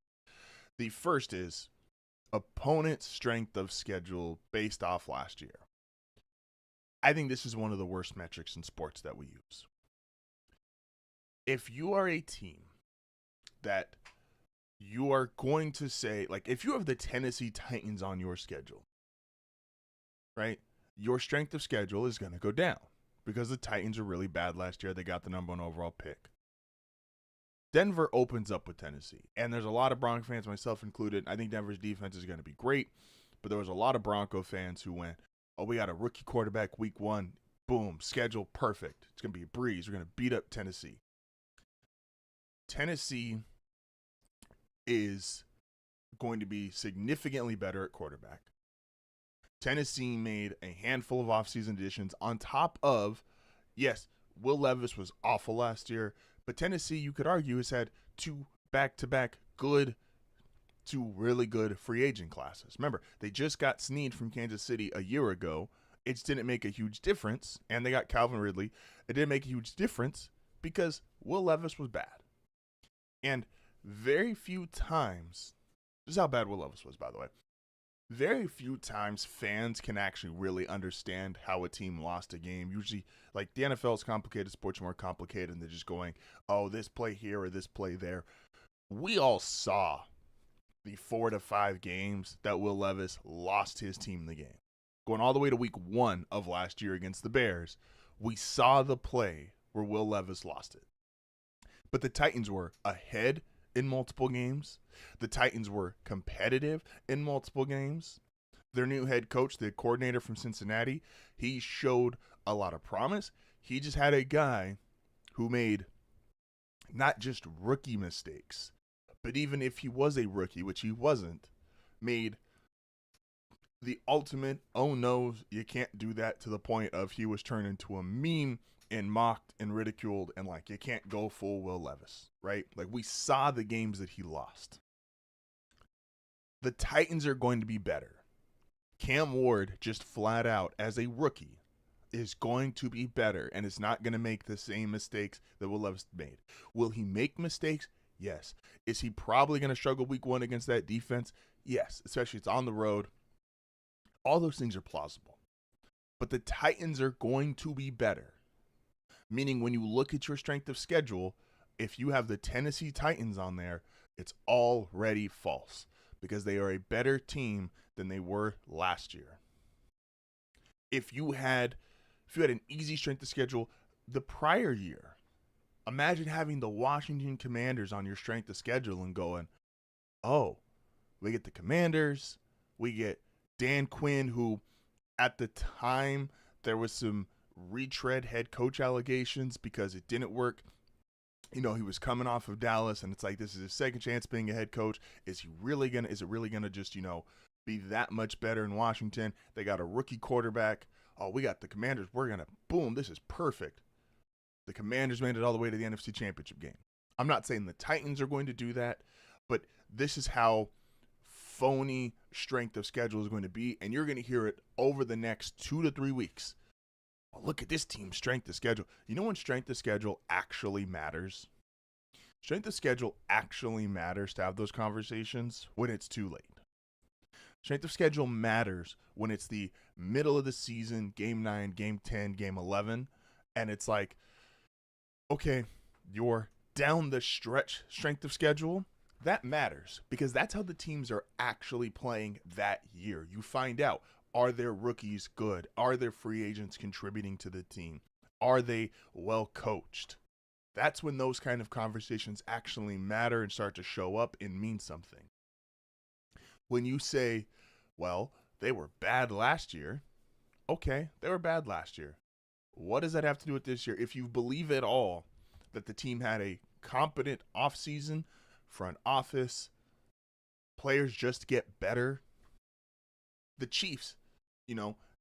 The first is opponent's strength of schedule based off last year. I think this is one of the worst metrics in sports that we use. If you are a team that you are going to say, like if you have the Tennessee Titans on your schedule, right, your strength of schedule is going to go down because the Titans are really bad last year. They got the number 1 overall pick. Denver opens up with Tennessee, and there's a lot of Bronco fans, myself included. I think Denver's defense is going to be great, but there was a lot of Bronco fans who went, oh, we got a rookie quarterback week 1. Boom, schedule perfect. It's going to be a breeze. We're going to beat up Tennessee. Tennessee is going to be significantly better at quarterback. Tennessee made a handful of offseason additions on top of, yes, Will Levis was awful last year, but Tennessee, you could argue, has had 2 back-to-back good to really good free agent classes. Remember, they just got Snead from Kansas City a year ago. It didn't make a huge difference, and they got Calvin Ridley. It didn't make a huge difference because Will Levis was bad. And very few times, this is how bad Will Levis was, by the way, very few times fans can actually really understand how a team lost a game. Usually, like the NFL is complicated, sports are more complicated, and they're just going, oh, this play here or this play there. We all saw the 4 to 5 games that Will Levis lost his team in the game. Going all the way to week 1 of last year against the Bears, we saw the play where Will Levis lost it. But the Titans were ahead in multiple games. The Titans were competitive in multiple games. Their new head coach, the coordinator from Cincinnati, he showed a lot of promise. He just had a guy who made not just rookie mistakes, but even if he was a rookie, which he wasn't, made the ultimate, oh no, you can't do that, to the point of he was turned into a meme and mocked and ridiculed, and like, you can't go full Will Levis, right? Like, we saw the games that he lost. The Titans are going to be better. Cam Ward, just flat out, as a rookie, is going to be better, and is not going to make the same mistakes that Will Levis made. Will he make mistakes? Yes. Is he probably going to struggle week 1 against that defense? Yes, especially it's on the road. All those things are plausible. But the Titans are going to be better. Meaning when you look at your strength of schedule, if you have the Tennessee Titans on there, it's already false because they are a better team than they were last year. If you had an easy strength of schedule the prior year, imagine having the Washington Commanders on your strength of schedule and going, oh, we get the Commanders, we get Dan Quinn, who at the time there was some retread head coach allegations because it didn't work. You know, he was coming off of Dallas, and it's like, this is his second chance being a head coach. Is it really gonna just, be that much better in Washington? They got a rookie quarterback. Oh, we got the Commanders. We're gonna boom. This is perfect. The Commanders made it all the way to the NFC Championship game. I'm not saying the Titans are going to do that, but this is how phony strength of schedule is going to be, and you're going to hear it over the next 2 to 3 weeks. oh, look at this team's strength of schedule. You know when strength of schedule actually matters? Strength of schedule actually matters to have those conversations when it's too late. Strength of schedule matters when it's the middle of the season, game 9, game 10, game 11, and it's like, okay, you're down the stretch strength of schedule. That matters because that's how the teams are actually playing that year. You find out, are their rookies good? Are their free agents contributing to the team? Are they well coached? That's when those kind of conversations actually matter and start to show up and mean something. When you say, well, they were bad last year. Okay, they were bad last year. What does that have to do with this year? If you believe at all that the team had a competent offseason, front office, players just get better. The Chiefs,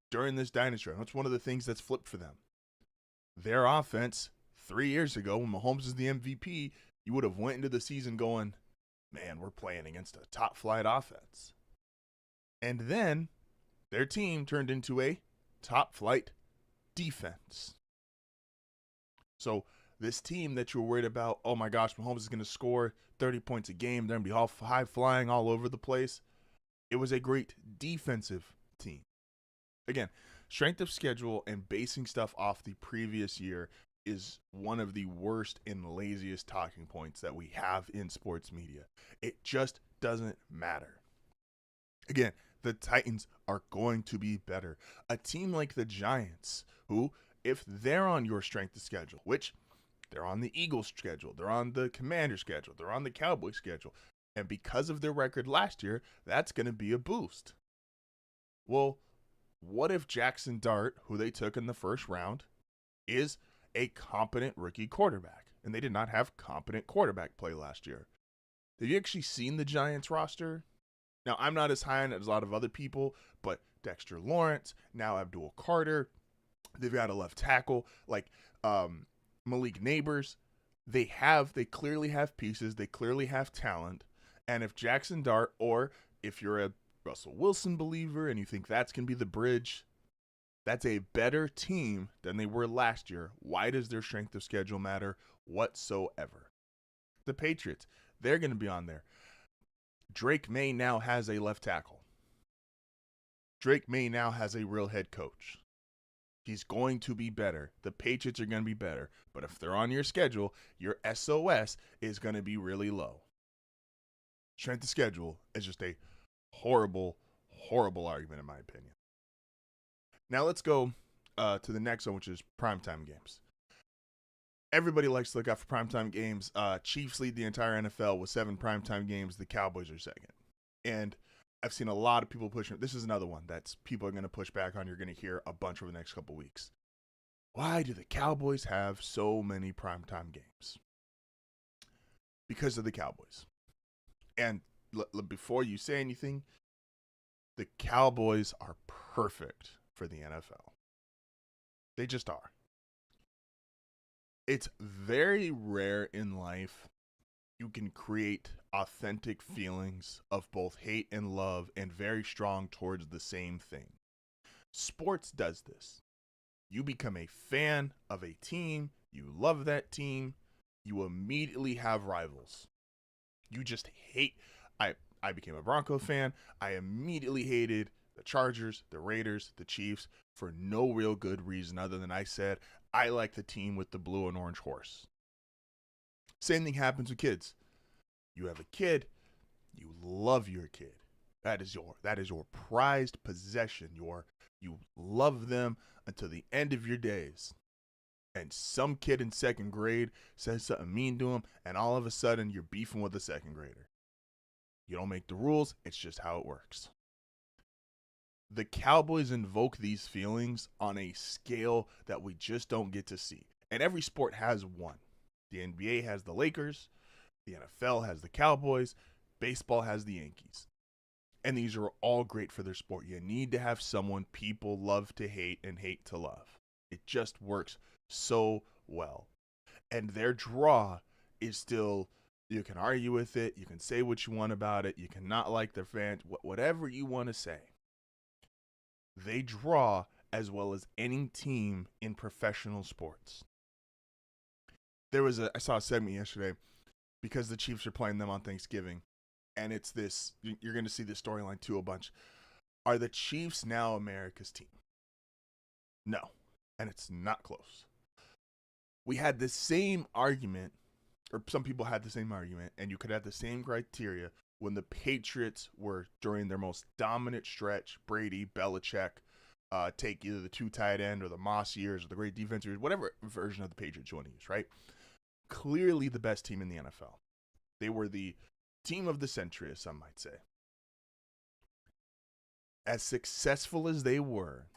during this dynasty run, that's one of the things that's flipped for them. Their offense 3 years ago, when Mahomes is the MVP, you would have went into the season going, man, we're playing against a top flight offense. And then their team turned into a top flight defense. So this team that you're worried about, oh my gosh, Mahomes is going to score 30 points a game, they're going to be all high flying all over the place. It was a great defensive team. Again, strength of schedule and basing stuff off the previous year is one of the worst and laziest talking points that we have in sports media. It just doesn't matter. Again, the Titans are going to be better. A team like the Giants, who, if they're on your strength of schedule, which they're on the Eagles schedule, they're on the Commanders schedule, they're on the Cowboys schedule, and because of their record last year, that's going to be a boost. Well, what if Jackson Dart, who they took in the first round, is a competent rookie quarterback? And they did not have competent quarterback play last year. Have you actually seen the Giants roster? Now, I'm not as high on it as a lot of other people, but Dexter Lawrence, now Abdul Carter, they've got a left tackle like Malik Neighbors. They clearly have pieces. They clearly have talent. And if Jackson Dart, or if you're a Russell Wilson believer and you think that's going to be the bridge, that's a better team than they were last year. Why does their strength of schedule matter whatsoever? The Patriots, they're going to be on there. Drake May now has a left tackle. Drake May now has a real head coach. He's going to be better. The Patriots are going to be better. But if they're on your schedule, your SOS is going to be really low. Strength of schedule is just a horrible, horrible argument in my opinion. Now let's go to the next one, which is primetime games. Everybody likes to look out for primetime games. Chiefs lead the entire NFL with 7 primetime games. The Cowboys are second. And I've seen a lot of people pushing. This is another one that's people are going to push back on. You're going to hear a bunch over the next couple weeks. Why do the Cowboys have so many primetime games? Because of the Cowboys. And before you say anything, the Cowboys are perfect for the NFL. They just are. It's very rare in life you can create authentic feelings of both hate and love and very strong towards the same thing. Sports does this. You become a fan of a team, you love that team, you immediately have rivals. You just hate. I became a Bronco fan. I immediately hated the Chargers, the Raiders, the Chiefs for no real good reason other than I said, I like the team with the blue and orange horse. Same thing happens with kids. You have a kid, you love your kid. That is your prized possession. You love them until the end of your days. And some kid in second grade says something mean to him, and all of a sudden you're beefing with a second grader. You don't make the rules, it's just how it works. The Cowboys invoke these feelings on a scale that we just don't get to see. And every sport has one. The NBA has the Lakers, the NFL has the Cowboys, baseball has the Yankees. And these are all great for their sport. You need to have someone people love to hate and hate to love. It just works so well. And their draw is still, you can argue with it, you can say what you want about it, you cannot like their fans, whatever you want to say. They draw as well as any team in professional sports. I saw a segment yesterday because the Chiefs are playing them on Thanksgiving, and it's this, you're going to see this storyline too a bunch. Are the Chiefs now America's team? No, and it's not close. We had the same argument, or some people had the same argument, and you could have the same criteria when the Patriots were during their most dominant stretch. Brady, Belichick, take either the 2 tight end or the Moss years or the great defense years, whatever version of the Patriots you want to use, right? Clearly the best team in the NFL. They were the team of the century, as some might say. As successful as they were,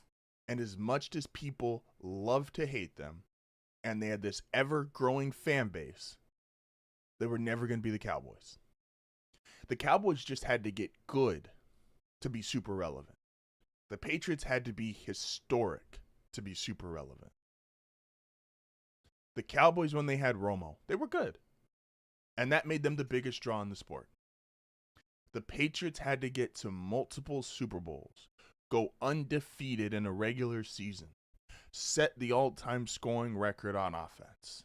and as much as people love to hate them, and they had this ever-growing fan base, they were never going to be the Cowboys. The Cowboys just had to get good to be super relevant. The Patriots had to be historic to be super relevant. The Cowboys, when they had Romo, they were good. And that made them the biggest draw in the sport. The Patriots had to get to multiple Super Bowls, go undefeated in a regular season, set the all-time scoring record on offense.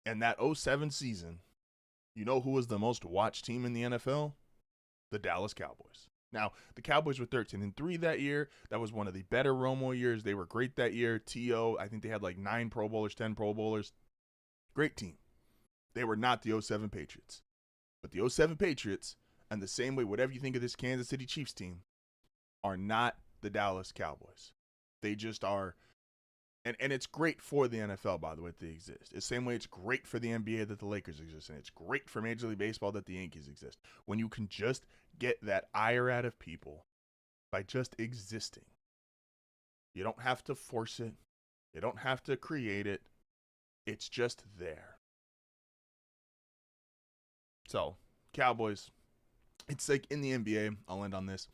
And that 2007 season, you know who was the most watched team in the NFL? The Dallas Cowboys. Now, the Cowboys were 13-3 that year. That was one of the better Romo years. They were great that year. T.O., I think they had like 9 Pro Bowlers, 10 Pro Bowlers. Great team. They were not the 2007 Patriots. But the 2007 Patriots, and the same way, whatever you think of this Kansas City Chiefs team, are not the Dallas Cowboys. They just are. And it's great for the NFL, by the way, that they exist. It's the same way it's great for the NBA that the Lakers exist. And it's great for Major League Baseball that the Yankees exist. When you can just get that ire out of people by just existing. You don't have to force it. You don't have to create it. It's just there. So, Cowboys, it's like in the NBA, I'll end on this.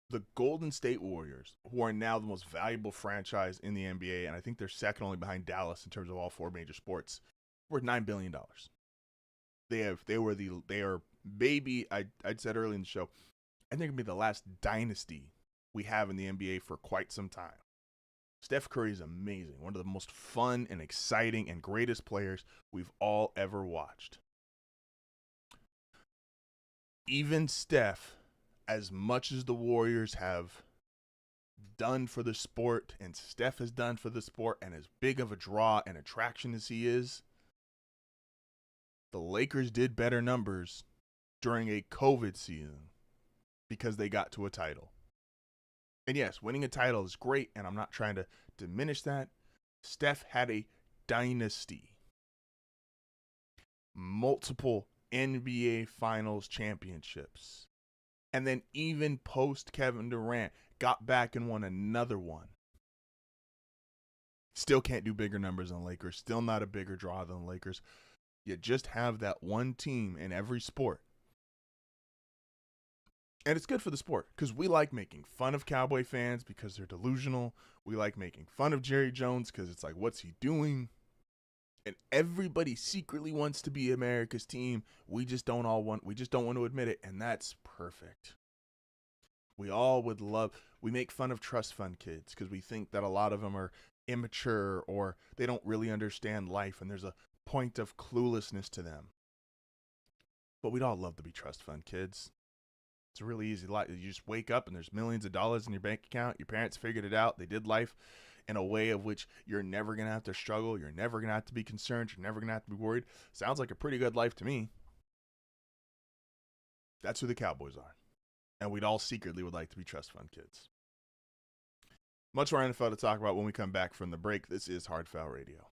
The Golden State Warriors, who are now the most valuable franchise in the NBA, and I think they're second only behind Dallas in terms of all 4 major sports, worth $9 billion. They are maybe, I'd said early in the show, I think it'll be the last dynasty we have in the NBA for quite some time. Steph Curry is amazing. One of the most fun and exciting and greatest players we've all ever watched. Even Steph, as much as the Warriors have done for the sport, and Steph has done for the sport, and as big of a draw and attraction as he is, the Lakers did better numbers during a COVID season because they got to a title. And yes, winning a title is great, and I'm not trying to diminish that. Steph had a dynasty. Multiple NBA Finals championships. And then even post Kevin Durant, got back and won another one. Still can't do bigger numbers than Lakers. Still not a bigger draw than Lakers. You just have that one team in every sport. And it's good for the sport because we like making fun of Cowboy fans because they're delusional. We like making fun of Jerry Jones because it's like, what's he doing? And everybody secretly wants to be America's team. We just don't want to admit it, and that's perfect. We all would love, we make fun of trust fund kids because we think that a lot of them are immature or they don't really understand life and there's a point of cluelessness to them. But we'd all love to be trust fund kids. It's a really easy life. You just wake up and there's millions of dollars in your bank account. Your parents figured it out. They did life in a way of which you're never going to have to struggle. You're never going to have to be concerned. You're never going to have to be worried. Sounds like a pretty good life to me. That's who the Cowboys are. And we'd all secretly would like to be trust fund kids. Much more NFL to talk about when we come back from the break. This is HardFoul Radio.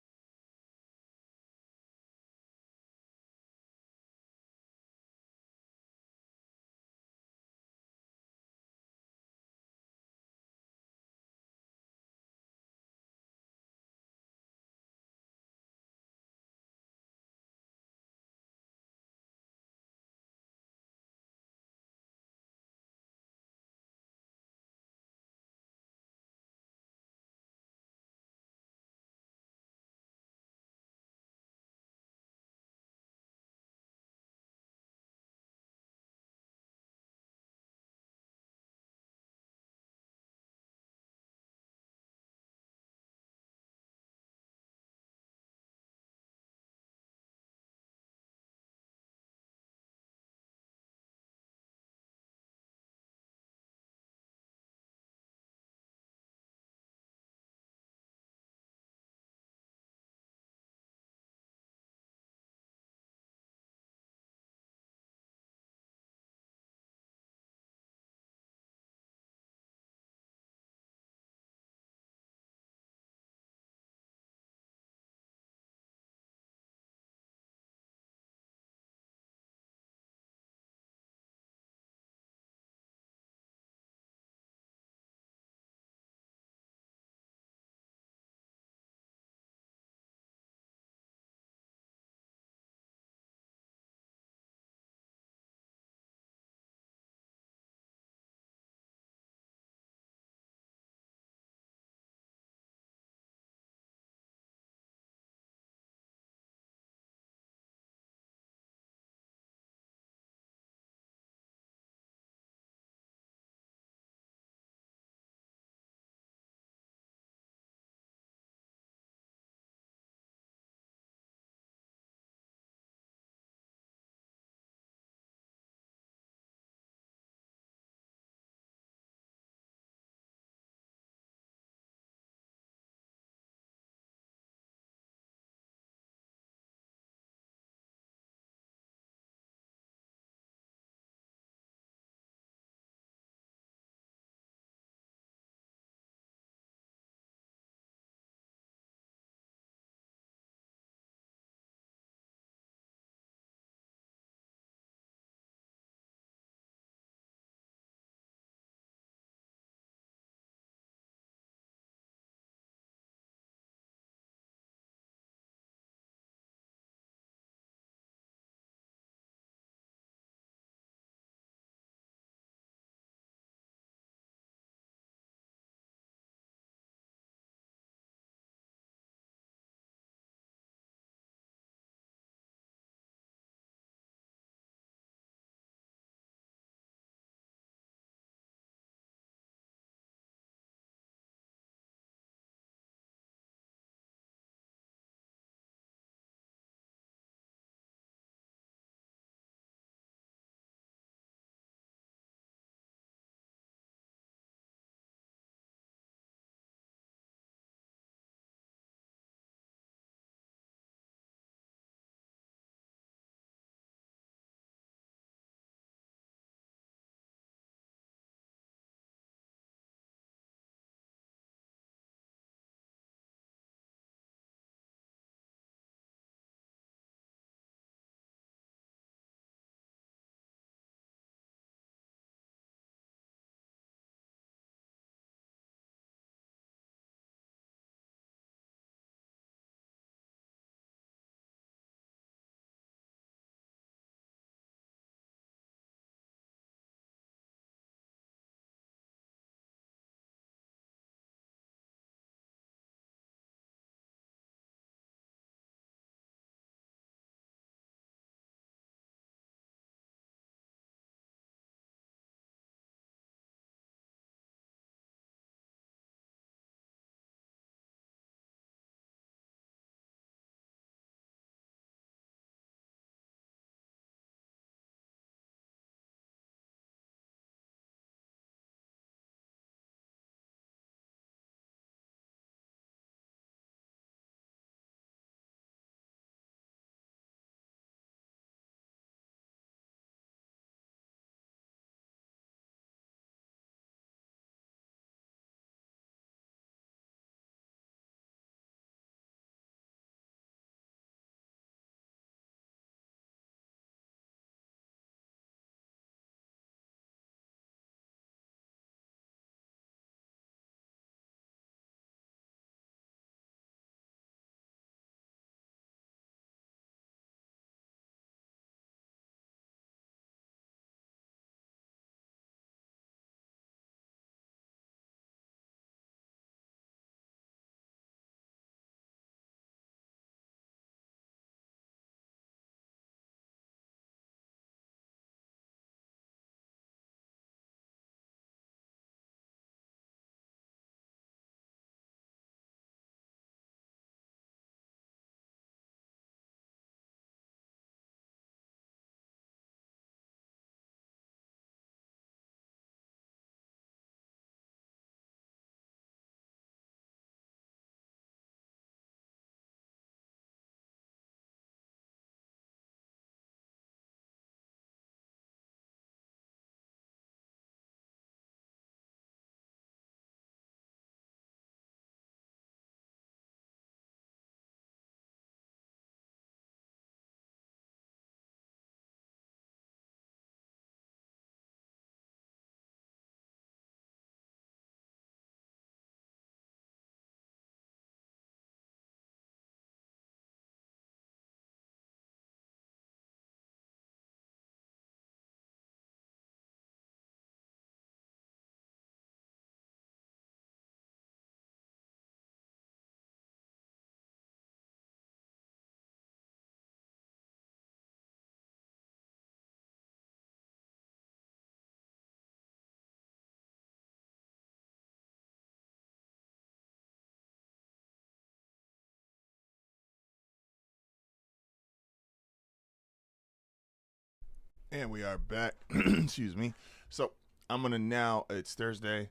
And we are back. Excuse me. So I'm gonna now. It's Thursday,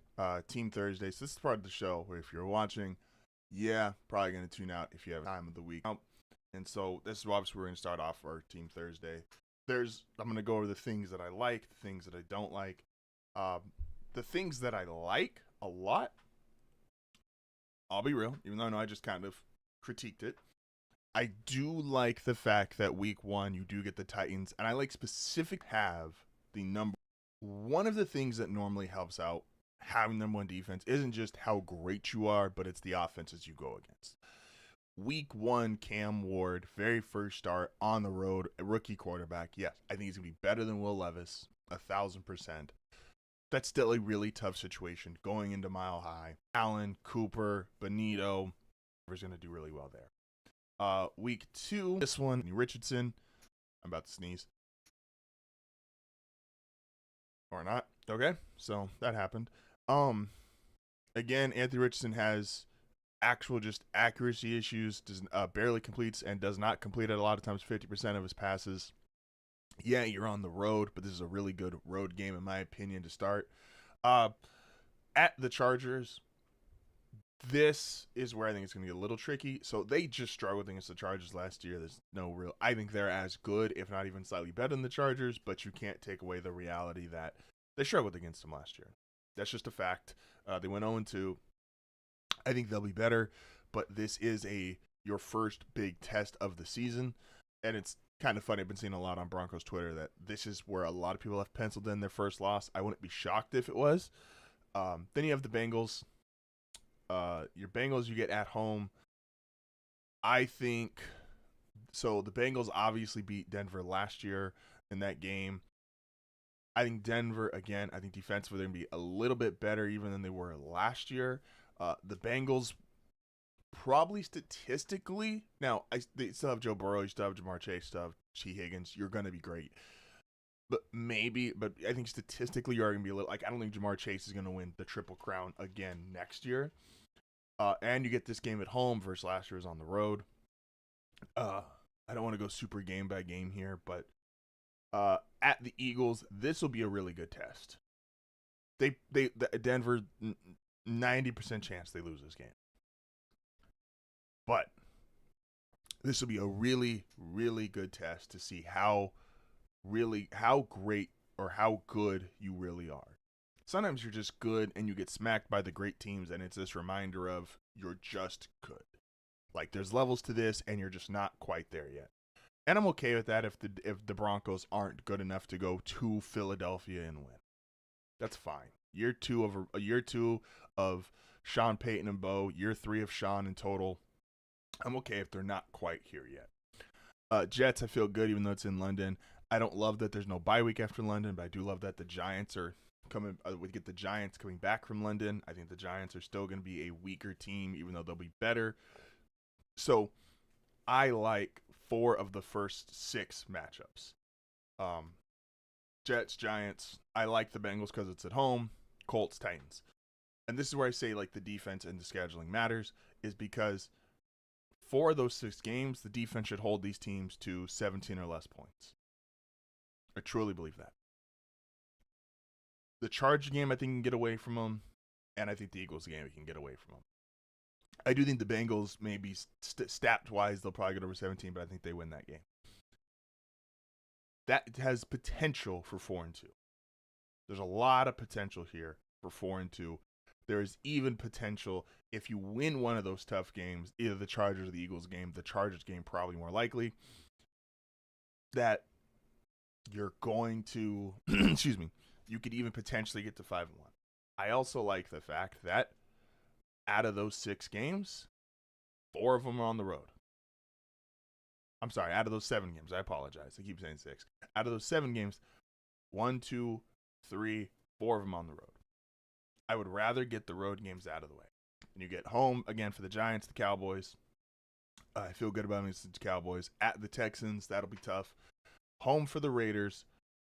Team Thursday. So this is part of the show where if you're watching, probably gonna tune out if you have time of the week. And so this is obviously we're gonna start off our Team Thursday. I'm gonna go over the things that I like, the things that I don't like. The things that I like a lot. I'll be real, even though I know I just kind of critiqued it. I do like the fact that week 1 you do get the Titans, and I like specific have the number. One of the things that normally helps out having number 1 defense isn't just how great you are, but it's the offenses you go against. Week 1, Cam Ward, very first start on the road, a rookie quarterback. Yes, I think he's going to be better than Will Levis, 1,000%. That's still a really tough situation going into Mile High. Allen, Cooper, Benito, is going to do really well there. Week 2, this one, Richardson. I'm about to sneeze. Or not. Okay, so that happened. Again, Anthony Richardson has actual just accuracy issues, barely completes and does not complete it a lot of times, 50% of his passes. Yeah, you're on the road, but this is a really good road game, in my opinion, to start. At the Chargers, this is where I think it's going to get a little tricky. So they just struggled against the Chargers last year. There's no real, I think they're as good, if not even slightly better than the Chargers, but you can't take away the reality that they struggled against them last year. That's just a fact. They went 0-2. I think they'll be better, but this is your first big test of the season. And it's kind of funny. I've been seeing a lot on Broncos Twitter that this is where a lot of people have penciled in their first loss. I wouldn't be shocked if it was. Then you have the Bengals. Your Bengals you get at home. I think so. The Bengals obviously beat Denver last year in that game. I think Denver, again, I think defensively they're going to be a little bit better even than they were last year. The Bengals probably statistically, now they still have Joe Burrow, you still have Jamar Chase, still have T. Higgins. You're going to be great. But I think statistically you are going to be a little, I don't think Jamar Chase is going to win the Triple Crown again next year. And you get this game at home versus last year's on the road. I don't want to go super game by game here, but at the Eagles, this will be a really good test. Denver, 90% chance they lose this game. But this will be a really, really good test to see how great or how good you really are. Sometimes you're just good and you get smacked by the great teams, and it's this reminder of you're just good. Like there's levels to this, and you're just not quite there yet. And I'm okay with that if the Broncos aren't good enough to go to Philadelphia and win. That's fine. Year two of Sean Payton and Bo, year 3 of Sean in total. I'm okay if they're not quite here yet. Jets, I feel good even though it's in London. I don't love that there's no bye week after London, but I do love that the Giants are coming. We get the Giants coming back from London. I think the Giants are still going to be a weaker team, even though they'll be better. So I like 4 of the first 6 matchups. Jets, Giants. I like the Bengals because it's at home. Colts, Titans. And this is where I say like the defense and the scheduling matters, is because for those 6 games, the defense should hold these teams to 17 or less points. I truly believe that. The Charge game, I think, can get away from them. And I think the Eagles game, we can get away from them. I do think the Bengals, maybe stat-wise, they'll probably get over 17, but I think they win that game. That has potential for 4-2. There's a lot of potential here for 4-2. There is even potential if you win one of those tough games, either the Chargers or the Eagles game, the Chargers game probably more likely, that you're going to, you could even potentially get to 5-1. I also like the fact that out of those 6 games, 4 of them are on the road. I'm sorry, out of those 7 games, I apologize. I keep saying 6. Out of those 7 games, 1, 2, 3, 4 of them on the road. I would rather get the road games out of the way. And you get home, again, for the Giants, the Cowboys. I feel good about against the Cowboys. At the Texans, that'll be tough. Home for the Raiders.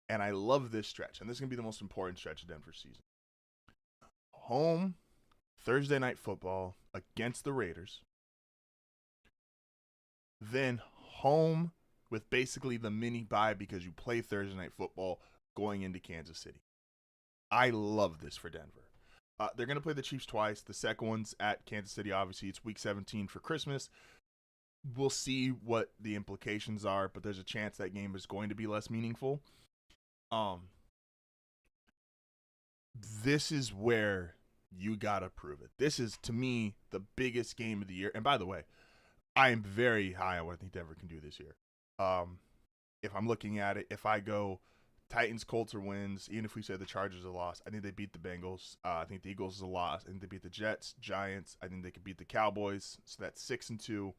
And I love this stretch. And this is going to be the most important stretch of Denver's season. Home, Thursday night football against the Raiders. Then home with basically the mini bye because you play Thursday night football going into Kansas City. I love this for Denver. They're going to play the Chiefs twice. The second one's at Kansas City. Obviously, it's week 17 for Christmas. We'll see what the implications are, but there's a chance that game is going to be less meaningful. This is where you got to prove it. This is, to me, the biggest game of the year. And by the way, I am very high on what I think Denver can do this year. If I'm looking at it, if I go Titans, Colts, or wins, even if we say the Chargers are a loss, I think they beat the Bengals. I think the Eagles is a loss. I think they beat the Jets, Giants. I think they could beat the Cowboys. So that's 6-2.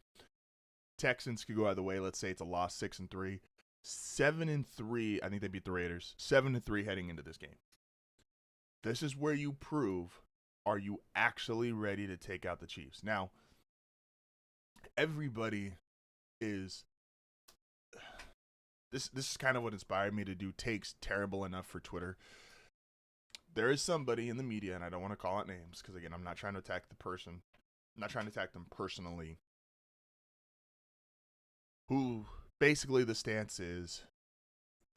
Texans could go either way. Let's say it's a loss, 6-3. 7-3. I think they beat the Raiders. 7-3 heading into this game. This is where you prove, are you actually ready to take out the Chiefs? Now, everybody is. This is kind of what inspired me to do takes terrible enough for Twitter. There is somebody in the media, and I don't want to call out names because, again, I'm not trying to attack the person. I'm not trying to attack them personally. Who basically the stance is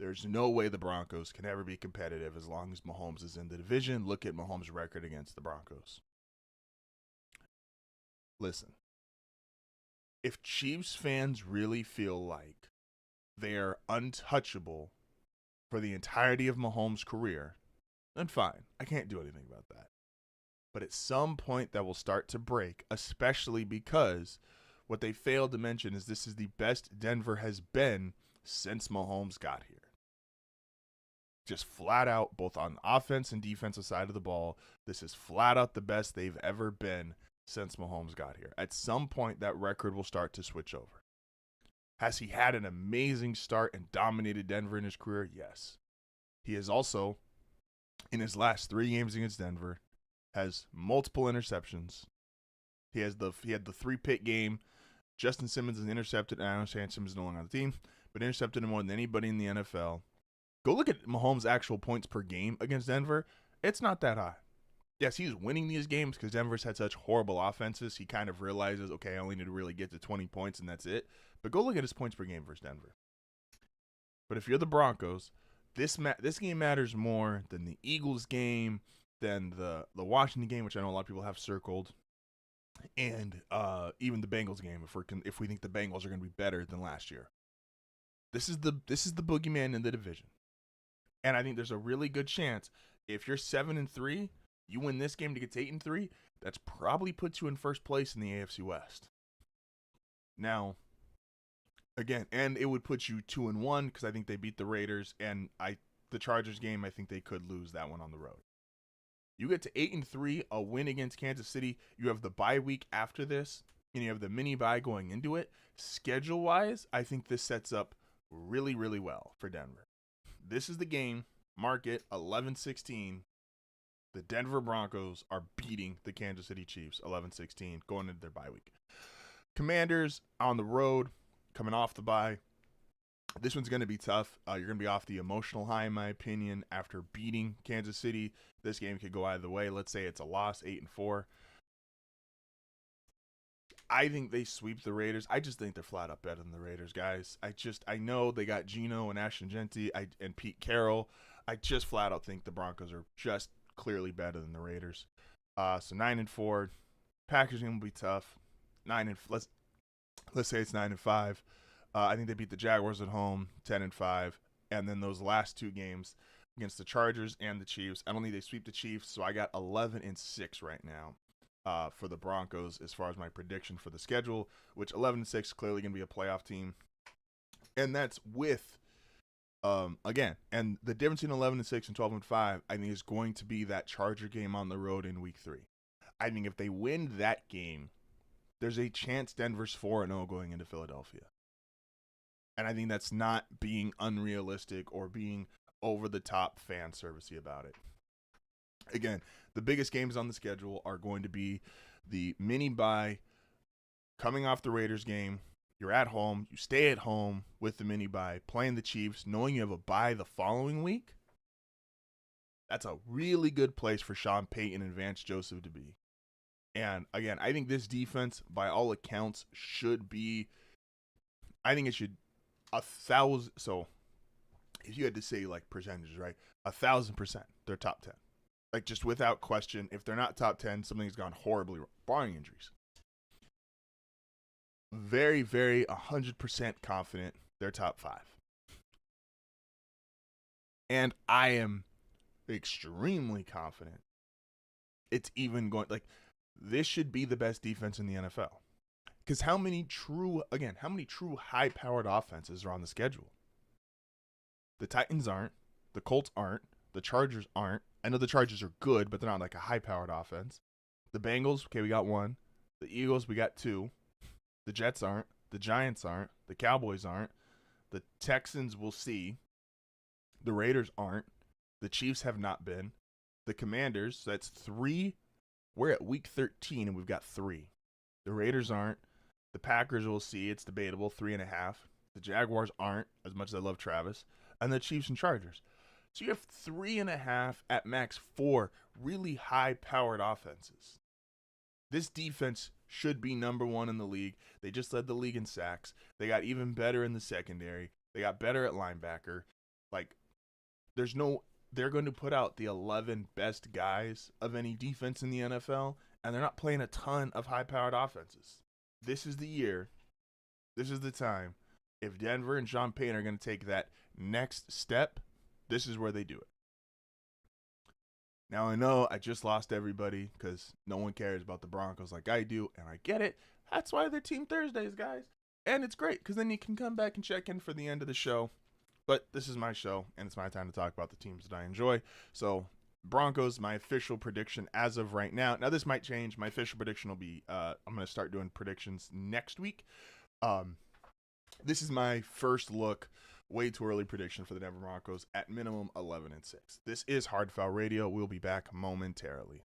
there's no way the Broncos can ever be competitive as long as Mahomes is in the division. Look at Mahomes' record against the Broncos. Listen, if Chiefs fans really feel like they are untouchable for the entirety of Mahomes' career, then fine. I can't do anything about that. But at some point that will start to break, especially because what they failed to mention is this is the best Denver has been since Mahomes got here. Just flat out, both on the offense and defensive side of the ball, this is flat out the best they've ever been since Mahomes got here. At some point, that record will start to switch over. Has he had an amazing start and dominated Denver in his career? Yes. He is also, in his last 3 games against Denver, has multiple interceptions. He had the 3-pick game. Justin Simmons is intercepted. I understand Simmons is no longer on the team, but intercepted him more than anybody in the NFL. Go look at Mahomes' actual points per game against Denver. It's not that high. Yes, he's winning these games because Denver's had such horrible offenses. He kind of realizes, okay, I only need to really get to 20 points and that's it. But go look at his points per game versus Denver. But if you're the Broncos, this game matters more than the Eagles game, than the Washington game, which I know a lot of people have circled, and even the Bengals game. If we think the Bengals are going to be better than last year, this is the boogeyman in the division, and I think there's a really good chance if you're 7-3, you win this game to get to 8-3. That's probably puts you in first place in the AFC West. Now, again, and it would put you 2-1 because I think they beat the Raiders, and the Chargers game, I think they could lose that one on the road. You get to 8-3, a win against Kansas City. You have the bye week after this, and you have the mini bye going into it. Schedule-wise, I think this sets up really, really well for Denver. This is the game. Mark it, 11-16. The Denver Broncos are beating the Kansas City Chiefs 11-16, going into their bye week. Commanders on the road, coming off the bye. This one's going to be tough. You're going to be off the emotional high, in my opinion, after beating Kansas City. This game could go either way. Let's say it's a loss, 8-4. I think they sweep the Raiders. I just think they're flat up better than the Raiders, guys. I know they got Geno and Ashton Genty and Pete Carroll. I just flat out think the Broncos are just clearly better than the Raiders. So 9-4. Packers game will be tough. Let's say it's 9-5. I think they beat the Jaguars at home, 10-5, and then those last 2 games against the Chargers and the Chiefs. I don't think they sweep the Chiefs, so I got 11-6 right now for the Broncos as far as my prediction for the schedule, which 11-6 clearly going to be a playoff team, and that's with again, and the difference between 11-6 and 12-5, I think is going to be that Charger game on the road in Week 3. I think if they win that game, there's a chance Denver's 4-0 going into Philadelphia. And I think that's not being unrealistic or being over-the-top fan servicey about it. Again, the biggest games on the schedule are going to be the mini-bye coming off the Raiders game. You're at home. You stay at home with the mini-bye, playing the Chiefs, knowing you have a bye the following week. That's a really good place for Sean Payton and Vance Joseph to be. And, again, I think this defense, by all accounts, should be – I think it should 1,000. So if you had to say like percentages, right? 1,000%, they're top 10. Like just without question, if they're not top 10, something's gone horribly wrong, barring injuries. Very, very 100% confident they're top 5. And I am extremely confident it's even going, like, this should be the best defense in the NFL. Because how many true high-powered offenses are on the schedule? The Titans aren't. The Colts aren't. The Chargers aren't. I know the Chargers are good, but they're not like a high-powered offense. The Bengals, okay, we got 1. The Eagles, we got 2. The Jets aren't. The Giants aren't. The Cowboys aren't. The Texans, we'll see. The Raiders aren't. The Chiefs have not been. The Commanders, so that's 3. We're at week 13, and we've got 3. The Raiders aren't. The Packers, we'll see. It's debatable, 3.5. The Jaguars aren't, as much as I love Travis. And the Chiefs and Chargers. So you have 3.5, at max 4, really high-powered offenses. This defense should be number 1 in the league. They just led the league in sacks. They got even better in the secondary. They got better at linebacker. Like, they're going to put out the 11 best guys of any defense in the NFL, and they're not playing a ton of high-powered offenses. This is the year. This is the time. If Denver and Sean Payton are going to take that next step, this is where they do it. Now, I know I just lost everybody because no one cares about the Broncos like I do, and I get it. That's why they're Team Thursdays, guys. And it's great because then you can come back and check in for the end of the show. But this is my show, and it's my time to talk about the teams that I enjoy. So, Broncos, my official prediction as of right now. Now, this might change. My official prediction will be, I'm going to start doing predictions next week. This is my first look, way too early prediction for the Denver Broncos, at minimum 11-6. This is HardFoul Radio. We'll be back momentarily.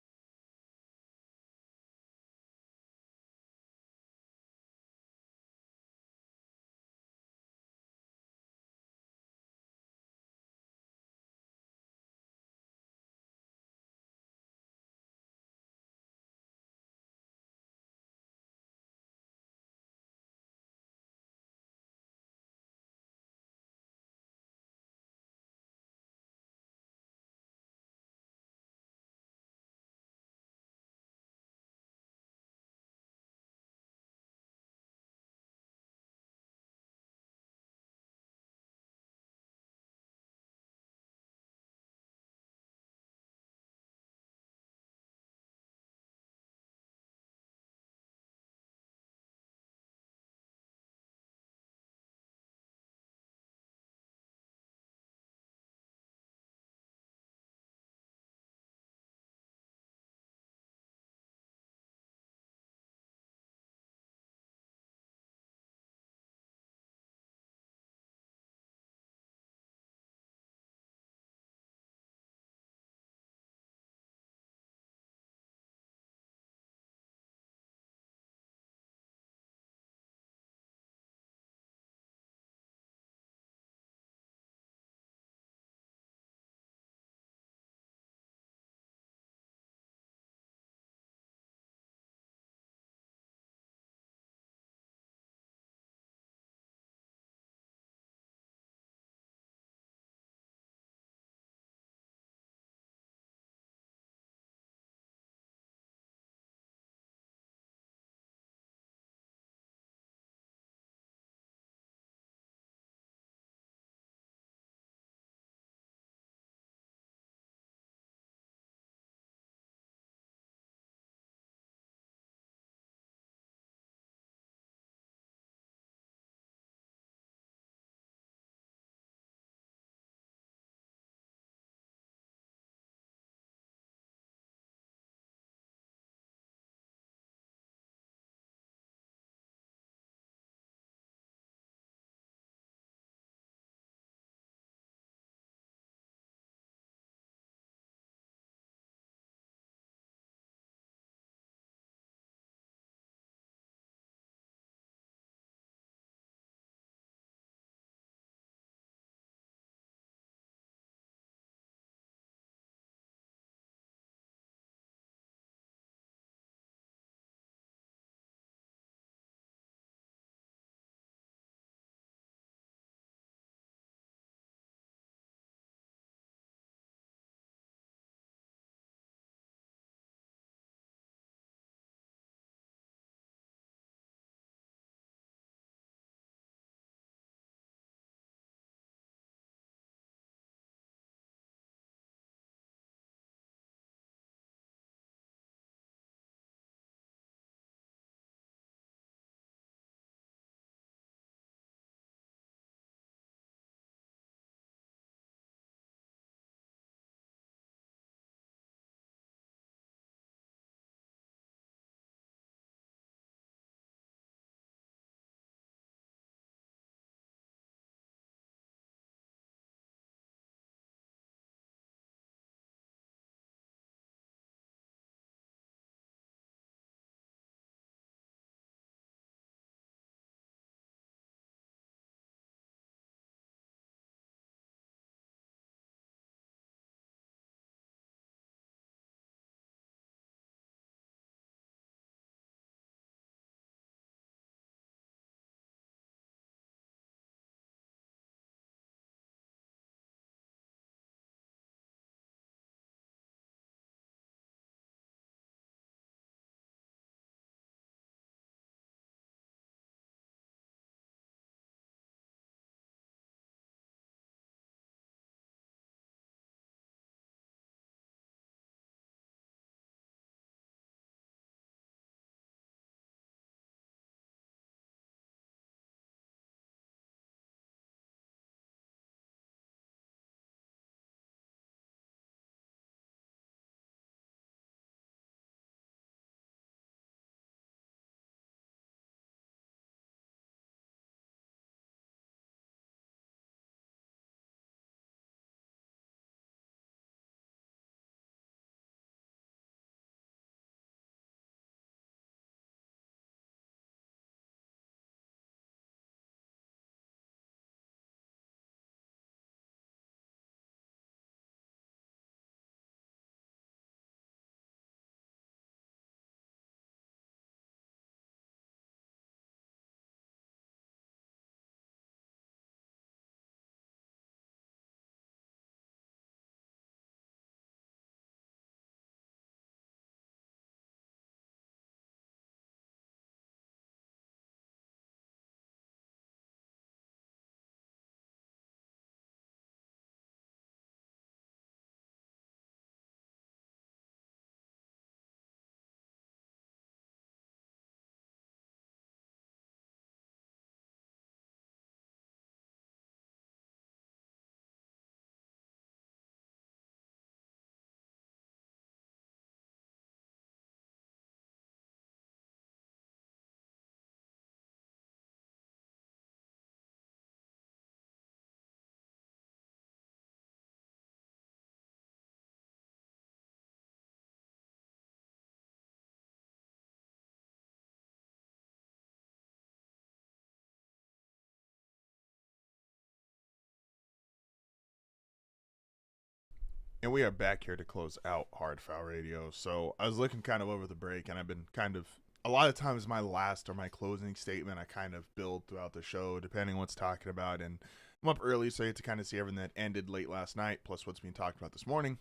And we are back here to close out HardFoul Radio. So I was looking kind of over the break, and I've been kind of, a lot of times my last or my closing statement I kind of build throughout the show, depending on what's talking about. And I'm up early, so I get to kind of see everything that ended late last night, plus what's being talked about this morning.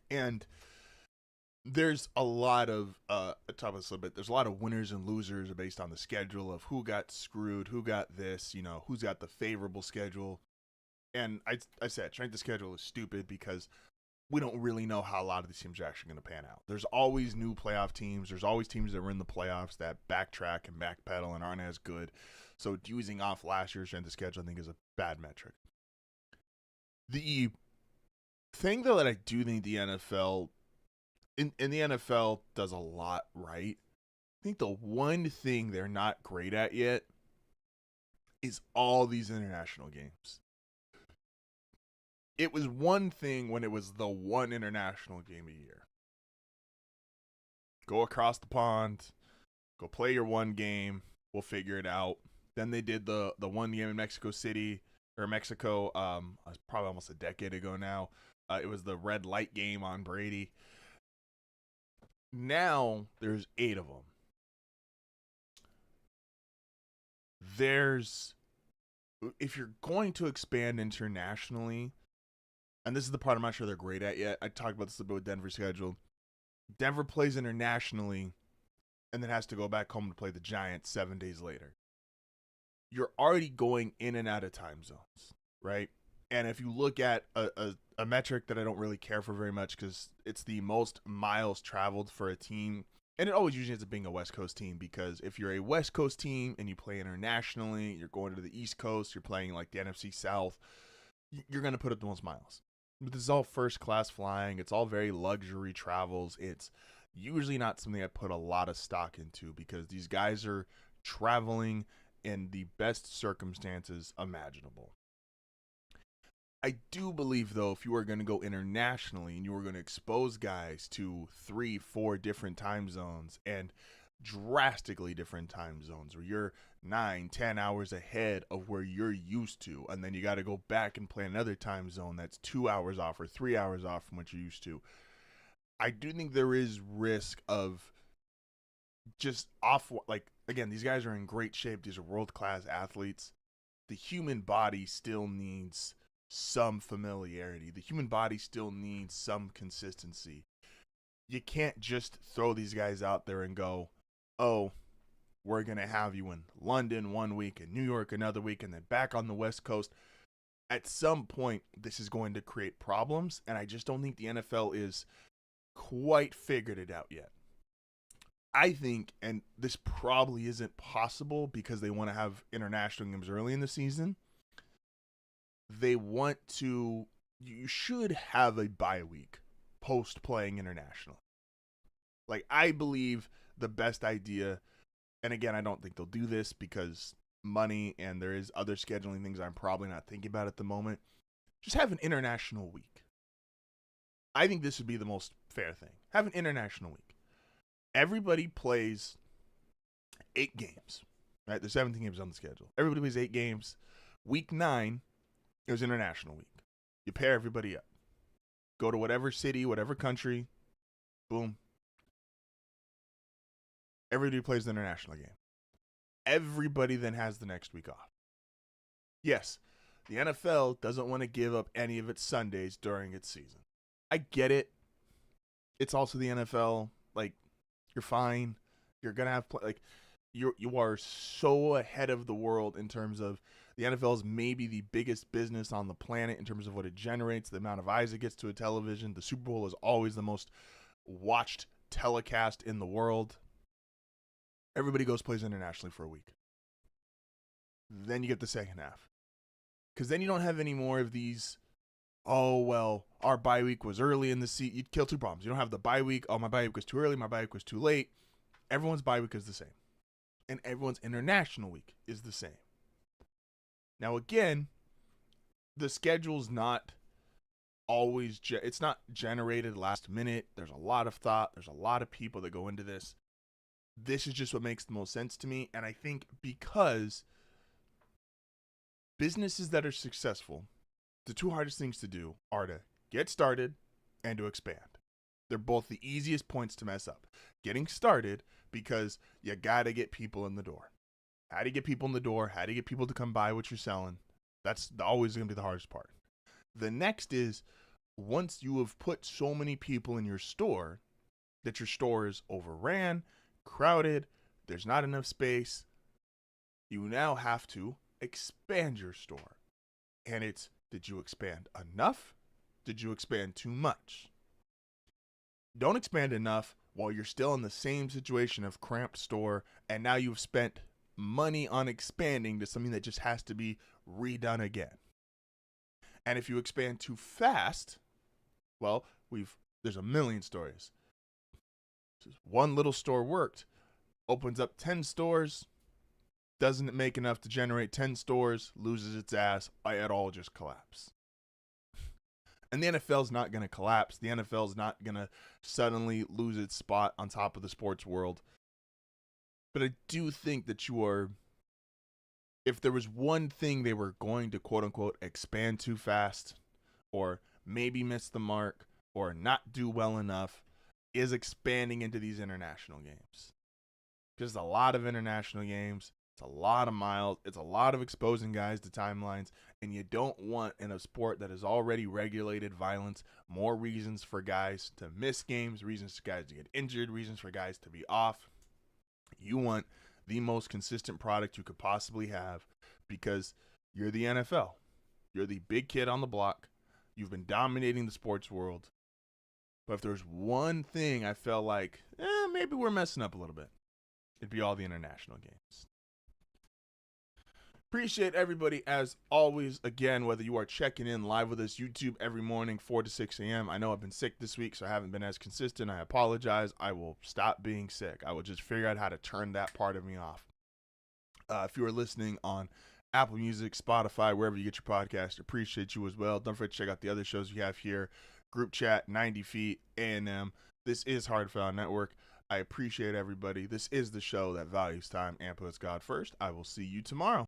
And there's a lot of, talk about this a little bit, there's a lot of winners and losers based on the schedule of who got screwed, who got this, you know, who's got the favorable schedule. And I said, strength of schedule is stupid because we don't really know how a lot of these teams are actually going to pan out. There's always new playoff teams. There's always teams that were in the playoffs that backtrack and backpedal and aren't as good. So using off last year's strength of schedule, I think, is a bad metric. The thing, though, that I do think the NFL, in the NFL, does a lot right. I think the one thing they're not great at yet is all these international games. It was one thing when it was the one international game a year. Go across the pond, go play your one game, we'll figure it out. Then they did the one game in Mexico City, or Mexico, probably almost a decade ago now. It was the red light game on Brady. Now there's 8 of them. If you're going to expand internationally, and this is the part I'm not sure they're great at yet. I talked about this a bit with Denver's schedule. Denver plays internationally and then has to go back home to play the Giants 7 days later. You're already going in and out of time zones, right? And if you look at a metric that I don't really care for very much because it's the most miles traveled for a team, and it always usually ends up being a West Coast team because if you're a West Coast team and you play internationally, you're going to the East Coast, you're playing like the NFC South, you're going to put up the most miles. But this is all first-class flying. It's all very luxury travels. It's usually not something I put a lot of stock into because these guys are traveling in the best circumstances imaginable. I do believe, though, if you are going to go internationally and you are going to expose guys to 3-4 different time zones and drastically different time zones where you're 9-10 hours ahead of where you're used to, and then you got to go back and play another time zone that's 2 hours off or 3 hours off from what you're used to. I do think there is risk of just off, like, again, these guys are in great shape. These are world-class athletes. The human body still needs some familiarity. The human body still needs some consistency. You can't just throw these guys out there and go, oh, we're going to have you in London 1 week and New York another week and then back on the West Coast. At some point, this is going to create problems, and I just don't think the NFL is quite figured it out yet. I think, and this probably isn't possible because they want to have international games early in the season, you should have a bye week post playing internationally. Like, I believe the best idea, and again, I don't think they'll do this because money and there is other scheduling things I'm probably not thinking about at the moment. Just have an international week. I think this would be the most fair thing. Have an international week. Everybody plays 8 games, right? There's 17 games on the schedule. Everybody plays 8 games. Week 9 is international week. You pair everybody up. Go to whatever city, whatever country. Boom. Everybody plays the international game. Everybody then has the next week off. Yes, the NFL doesn't want to give up any of its Sundays during its season. I get it. It's also the NFL. Like, you're fine. You're going to have you are so ahead of the world in terms of the NFL is maybe the biggest business on the planet in terms of what it generates, the amount of eyes it gets to a television. The Super Bowl is always the most watched telecast in the world. Everybody goes plays internationally for a week. Then you get the second half. Because then you don't have any more of these, oh, well, our bye week was early in the season. You'd kill 2 problems. You don't have the bye week. Oh, my bye week was too early. My bye week was too late. Everyone's bye week is the same. And everyone's international week is the same. Now, again, the schedule's not always, it's not generated last minute. There's a lot of thought. There's a lot of people that go into this. This is just what makes the most sense to me. And I think because businesses that are successful, the 2 hardest things to do are to get started and to expand. They're both the easiest points to mess up. Getting started, because you got to get people in the door. How do you get people in the door? How do you get people to come buy what you're selling? That's always going to be the hardest part. The next is, once you have put so many people in your store that your store is overran, crowded, there's not enough space, you now have to expand your store. And it's, did you expand enough? Did you expand too much? Don't expand enough while you're still in the same situation of cramped store, and now you've spent money on expanding to something that just has to be redone again. And if you expand too fast, well, there's a million stories. Just one little store worked, opens up 10 stores, doesn't make enough to generate 10 stores, loses its ass, it all just collapse. And the NFL's not going to collapse. The NFL's not going to suddenly lose its spot on top of the sports world. But I do think that if there was one thing they were going to quote unquote expand too fast, or maybe miss the mark, or not do well enough, is expanding into these international games. Because a lot of international games, it's a lot of miles, it's a lot of exposing guys to timelines, and you don't want, in a sport that has already regulated violence, more reasons for guys to miss games, reasons for guys to get injured, reasons for guys to be off. You want the most consistent product you could possibly have, because you're the NFL. You're the big kid on the block. You've been dominating the sports world. But if there's one thing I felt like, maybe we're messing up a little bit, it'd be all the international games. Appreciate everybody as always. Again, whether you are checking in live with us, YouTube every morning, 4 to 6 a.m. I know I've been sick this week, so I haven't been as consistent. I apologize. I will stop being sick. I will just figure out how to turn that part of me off. If you are listening on Apple Music, Spotify, wherever you get your podcast, appreciate you as well. Don't forget to check out the other shows we have here. Group Chat, 90 Feet, A&M. This is HardFoul Network. I appreciate everybody. This is the show that values time and puts God first. I will see you tomorrow.